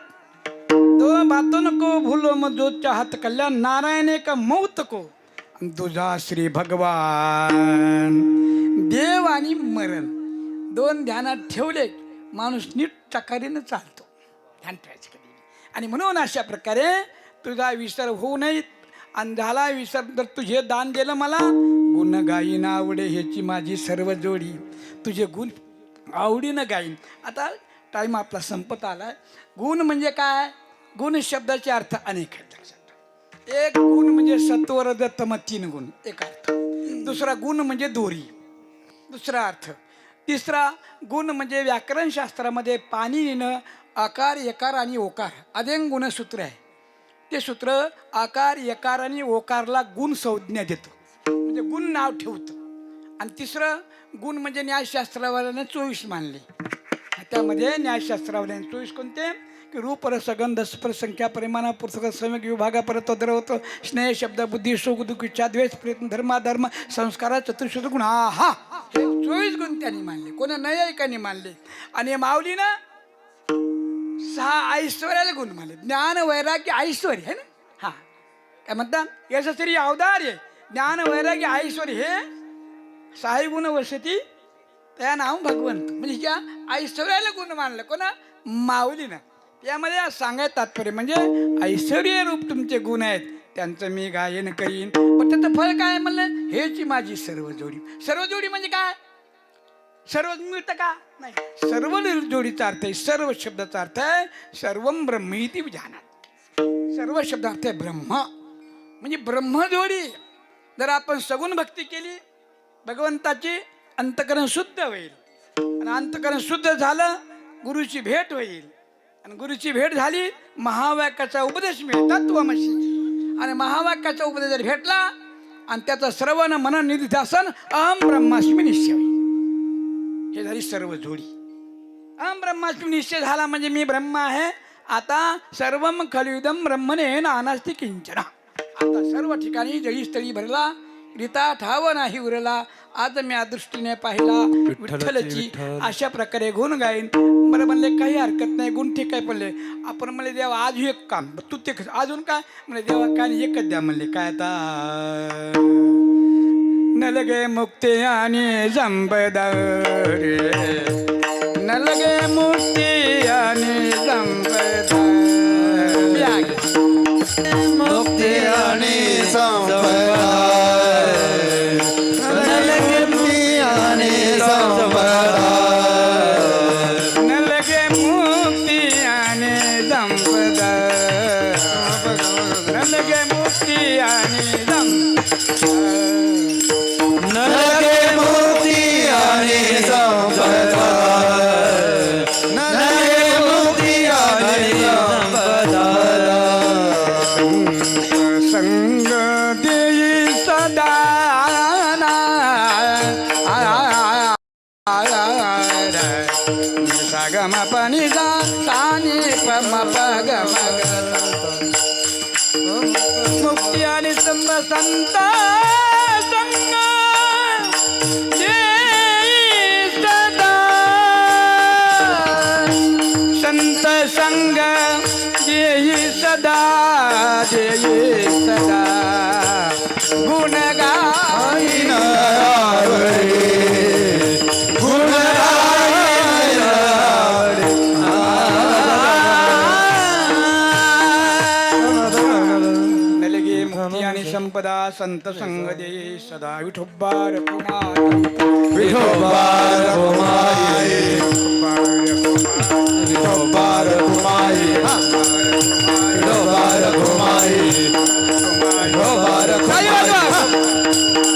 दो बातों नको भूलो मत, जो चाहत कल्याण, नारायण एक मौत को, तुझा श्री भगवान. देव आणि मरण दोन ध्यानात ठेवले माणूस नीट चकारीनं चालतो. ध्यान ठेवायचं कधी. आणि म्हणून अशा प्रकारे तुझा विसर होऊ नये. आणि झाला विसर तर तुझे दान दिलं मला, गुण गाईन आवडे ह्याची माझी सर्व जोडी, तुझे गुण आवडीनं गाईन. आता टाईम आपला संपत आला. गुण म्हणजे काय? गुण शब्दाचे अर्थ अनेक आहेत लक्षात. एक गुण म्हणजे सत्व रज तम 3 गुण, एक अर्थ. दुसरा गुण म्हणजे दोरी, दुसरा अर्थ. तिसरा गुण म्हणजे व्याकरण शास्त्रामध्ये पाणिनीनं आकार यकार आणि ओकार अदेंग गुणसूत्र आहे. ते सूत्र आकार यकार आणि ओकारला गुण संज्ञा देतं, म्हणजे गुण नाव ठेवतं. आणि तिसरं गुण म्हणजे न्यायशास्त्रावाल्याने 24 मानले. त्यामध्ये न्यायशास्त्रावाल्याने 24 कोणते? की रूप रसगंध स्पर्शसंख्या परिमाणा पुस्तक सम्यक विभागा परत द्रवत स्नेह शब्द बुद्धी सुख दुःख इच्छा द्वेष प्रयत्न धर्म संस्कार चतुर्शुद्ध गुण. हा 24 गुण त्यांनी मानले. कोणा नैयायिकांनी मानले. आणि माऊलीनं 6 ऐश्वर्याला गुण मानले. ज्ञान वैराग्य ऐश्वर्य है ना. हा काय म्हणतात? यशस्वी अवदार्य ज्ञान वैराग्य ऐश्वर्य हे 6 गुण वसती त्या नाव भगवंत, म्हणजे या ऐश्वर्याला गुण मानलं कोणा? माऊलीनं. यामध्ये सांगायचं तात्पर्य म्हणजे ऐश्वर्य रूप तुमचे गुण आहेत, त्यांचं मी गायन करीन. पण त्याचं फळ काय म्हणलं? हेची माझी सर्व जोडी. सर्व जोडी म्हणजे काय? सर्व मिळतं का? नाही. सर्व जोडीचा अर्थ आहे, सर्व शब्दाचा अर्थ आहे सर्वम ब्रह्मीति विजानात. सर्व शब्दार्थ आहे ब्रह्म, म्हणजे ब्रह्मजोडी. जर आपण सगुण भक्ती केली भगवंताची, अंतकरण शुद्ध होईल. आणि अंतकरण शुद्ध झालं गुरुची भेट होईल. आणि गुरुची भेट झाली महावाक्याचा उपदेश मिळेल तत्वमसी. आणि महावाक्याचा उपदेश जर भेटला आणि त्याचं श्रवण मनन निधिध्यासन अहम ब्रह्मास्मी निश्चय होईल. हे झाली सर्व जोडी. अहम ब्रह्मास्मी निश्चय झाला म्हणजे मी ब्रह्म आहे. आता सर्वम खलुदम ब्रह्मणे नानास्ति किंचन. आता सर्व ठिकाणी जळीस्थळी भरला, रीता ठाव नाही उरला. आज मी या दृष्टीने पाहिला विठ्ठलची. अशा प्रकारे गुण गाईन. मला म्हणले काही हरकत नाही, गुण ठीक आहे. म्हणले आपण म्हणले देवा आज एक काम तू ते अजून काय म्हणले देवा काय एकच द्या. म्हणले काय आता? न लगे मुक्ती आणि संपदा रे, न लगे मुक्ती आणि संपदा, मुक्ती आणि संपदा, न लगे मुक्ती आणि संपदा, न लगे मुक्ती आणि संपदा, न लगे मुक्ती आणि संपदा, न लगे मुक्ती आणि संपदा, न लगे मुक्ती आणि संपदा. संग देई सदा सागम पनि सानी पम पग मुक्ती आणि संत संत संग देई सदा, संत संग देई सदा, देई सदा गुण गाईन आवडे, गुण गाईन आवडे. न लगे मुक्ती आणि संपदा, संत संग देई सदा. विठोबार कुमार, विठोबार कुमारी, विठोबार कुमारी, विठोबार कुमारी, विठोबार कुमारी,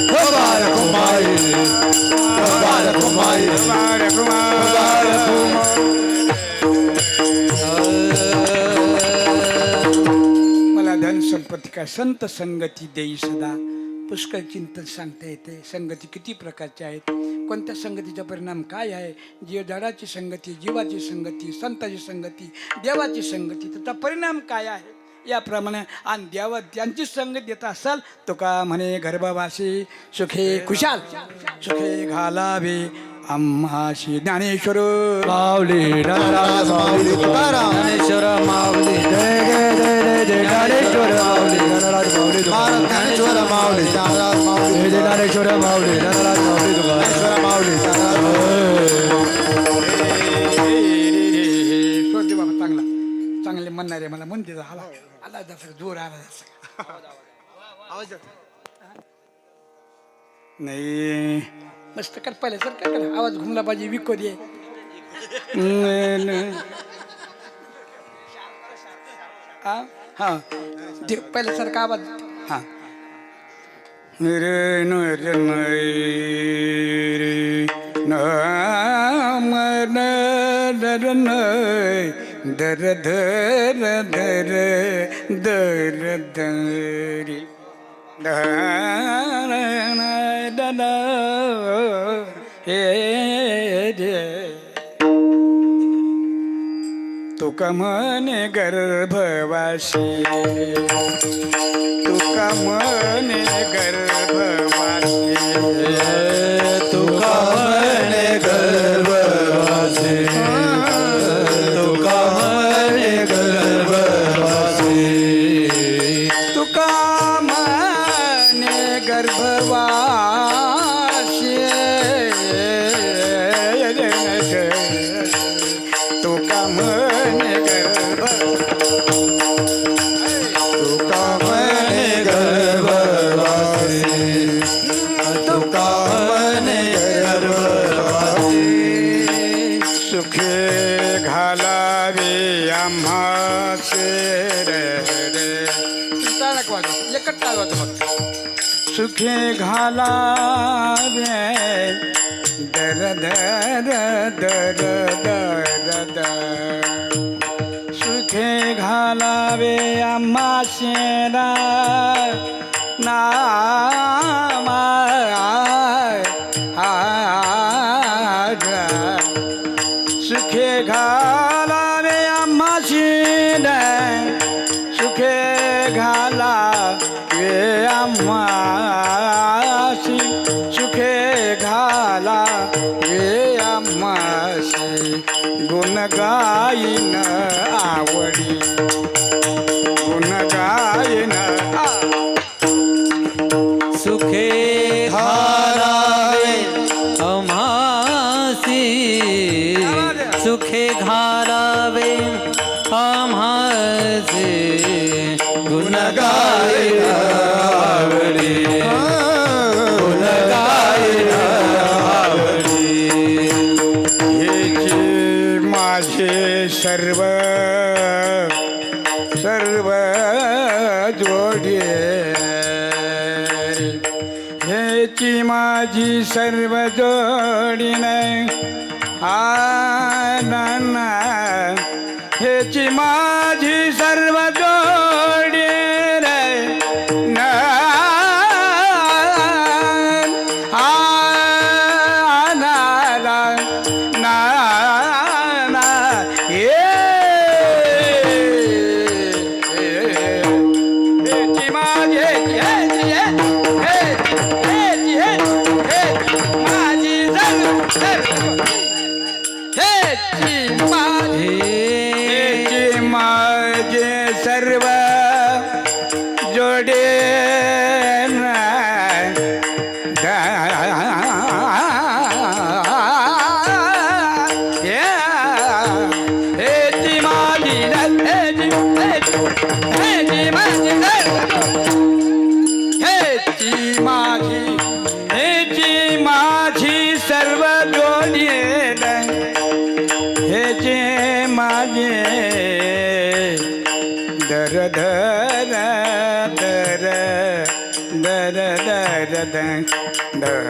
विठोबार कुमारी, विठोबार कुमारी. मला धन संपत्ती काय संत संगती देई सदा. पुष्कळ चिंतन सांगता येते. संगती किती प्रकारच्या आहेत, कोणत्या संगतीचा परिणाम काय आहे. जडाची संगती, जीवाची संगती, संताची संगती, देवाची संगती, त्याचा परिणाम काय आहे याप्रमाणे. आणि देवा त्यांची संगत देत असाल तो का म्हणे गर्भवासी सुखे खुशाल, सुखे घालावे आम्हाशी. ज्ञानेश्वर माऊली नरनाथ माऊली तुकाराम, ज्ञानेश्वर माऊली जय जय जय जय ज्ञानेश्वर माऊली नरनाथ माऊली तुकाराम, ज्ञानेश्वर माऊली नरनाथ माऊली जय जय ज्ञानेश्वर माऊली नरनाथ माऊली तुकाराम, माऊली सोडते बाबा. चांगला चांगले म्हणणारे मला म्हणते आला आला जसं जोर आला जसं. नाही मस्त कर पहिल्यासारखं कर आवाज घुमला पाहिजे विको दे हा ते पहिल्यासारखा आवाज हा रे न रे न मन दर न दर धर धर दर दरी दन हे रे तुका म्हणे गर्भवासी तुका म्हणे गर्भवासी तुका म्हणे गर्भवासी तुका म्हणे गर्भवासी तुका म्हणे गर्भवासी तुका म्हणे गर्भ तुका म्हणे गर्भवासी तुका म्हणे गर्भवासी सुखे घालावे आम्हाचे रे टाळक वाजव एकच टाळ वाजव फक्त सुखे घालावे दर दर दर दर दर सुखे घालावे आम्हाचे नामा सुखे घालावे आम्हाची सुखे घालावे आम्हाशी सुखे घालावे आम्हाशी गुण गाईन आवडी गुण गाईन सुखे घालावे आम्हासी सुखे घालावे आम्हासी गुण गाईन आवडी गुण गाईन आवडी हेची माझे सर्व सर्व जोडी हेची माझी सर्व जोडी नाही आनंद हेची माझी सर्व जोडी रे माझे सर्व जोडे हेची माझी हेची माझी हेची माझी सर्व जोडी हेचे माझे दर दर दर दर दर दर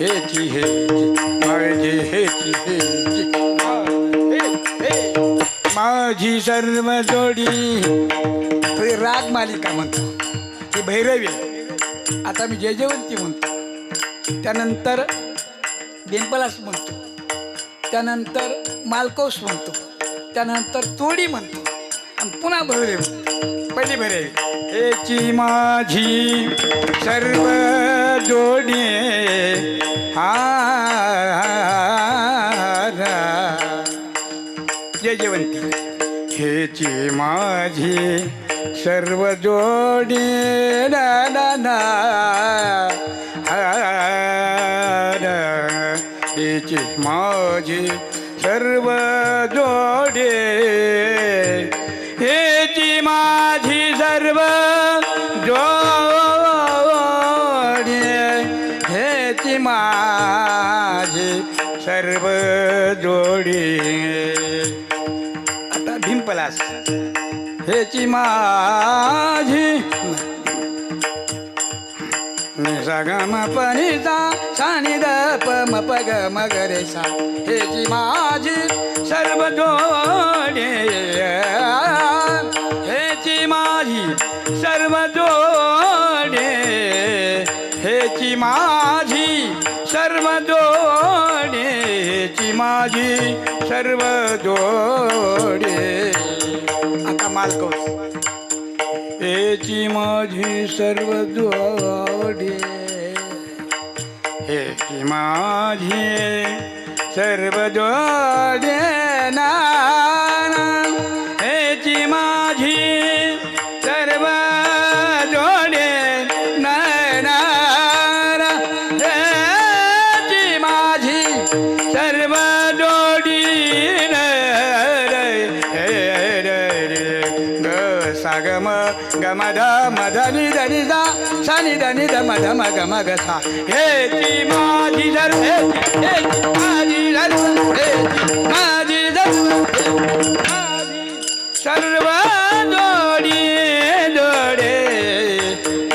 हेची हेची माझी हेची हेची माझी सर्व जोडी ही राग मालिका म्हणतो ही भैरवी आता मी जयजयवंती म्हणतो त्यानंतर डिंपलास म्हणतो त्यानंतर मालकौस म्हणतो त्यानंतर तोडी म्हणतो आणि पुन्हा भैरवी पहिली भैरवी हेची माझी सर्व जोडी जयजयवंती हेची माझी सर्व जोडी ना ना ना हेची माझी सर्व जोडी हेची माझी सर्व जोडी जोडी आता भीमपलास हेची माझी निसा ग म प नि सा सा नि द प म प ग म ग रे सा हेची माझी सर्व जोडी हेची माझी सर्व जोडी हेची माझी सर्व जोडी हेची माझी सर्व जोडी आता मालकौस हेची माझी सर्व जोडी हेची माझी सर्व जोडी ना हेची माझी सर्व जोडी ना हेची माझी सर्व जोडी सागम गमद मधनि धनि सा सनि धनि ध मध मग मग सा हेची माझी सर्व हेची माझी सर्व हेची माझी सर्व जोडी जोडे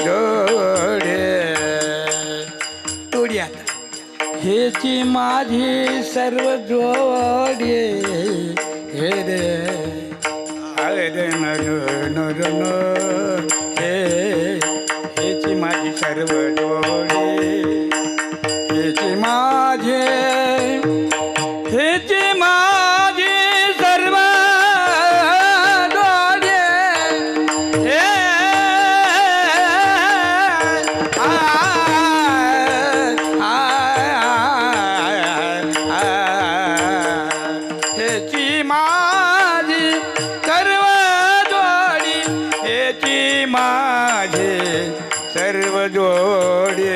जोडे तोडी आता हेची माझी सर्व जोडी हे रे हेची माझी सर्व जोडी हेची माझी हेची माझी सर्व जोडी हे हेची माझी सर्व जोडी हेची माझी सर्व जोडी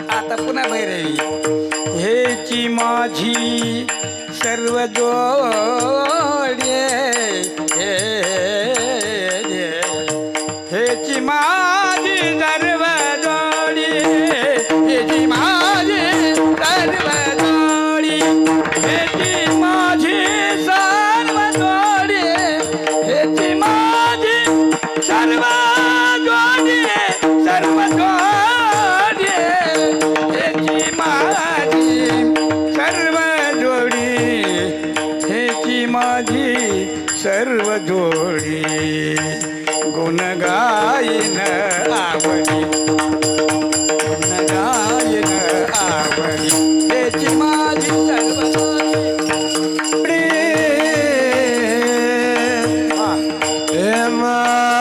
आता पुन्हा भैरवी हेची माझी सर्व जोडी हेची माझी सर्व जोडी हेची माझी सर्व जोडी हेची माझी सर्व जोडी हेची माझी सर्व जोडी सर्व जोडी हेची माझी सर्व जोडी हेची माझी सर्व जोडी गुण गायन आवडी गुण गायन आवडी हेची माझी सर्व जोडी हे माझी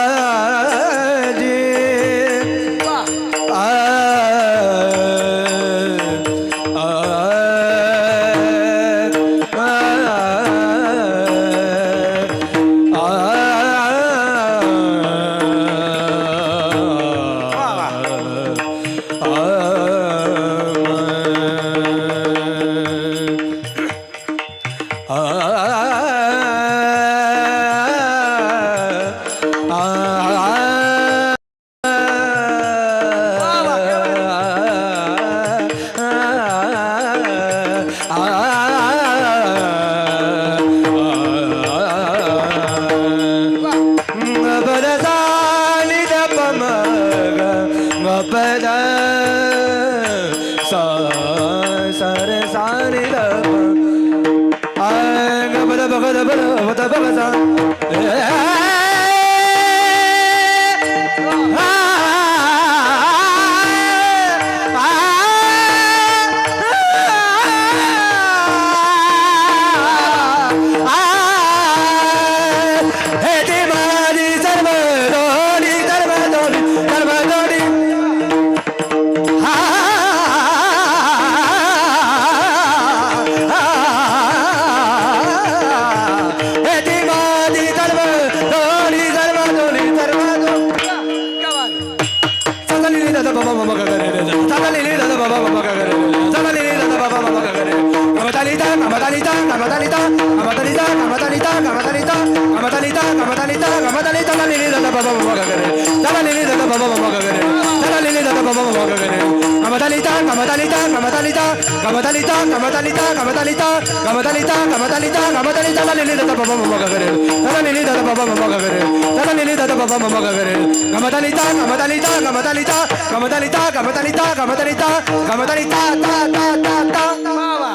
गमदलिता गमदलिता गमदलिता गमदलिता गमदलिता गमदलिता गमदलिता गमदलिता गमदलिता लिली दादा बाबा मग करे दादा लिली दादा बाबा मग करे दादा लिली दादा बाबा मग करे गमदलिता गमदलिता गमदलिता गमदलिता गमदलिता गमदलिता गमदलिता ता ता ता ता बाबा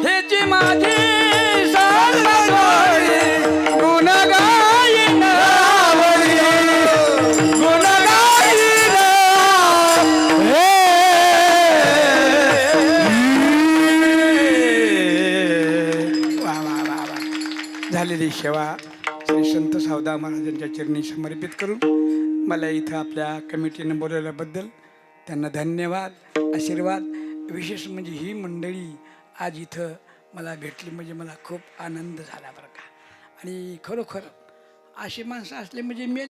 हे जी माझी सर्वस्वी गुण गाईन गुण गाईन वा वा वा वा झालेली सेवा श्री संत सावदा महाराजांच्या चरणी समर्पित करून मला इथं आपल्या कमिटीनं बोलवल्याबद्दल त्यांना धन्यवाद आशीर्वाद. विशेष म्हणजे ही मंडळी आज इथं मला भेटली म्हणजे मला खूप आनंद झाला बरं का. आणि खरोखर अशी माणसं असले म्हणजे मी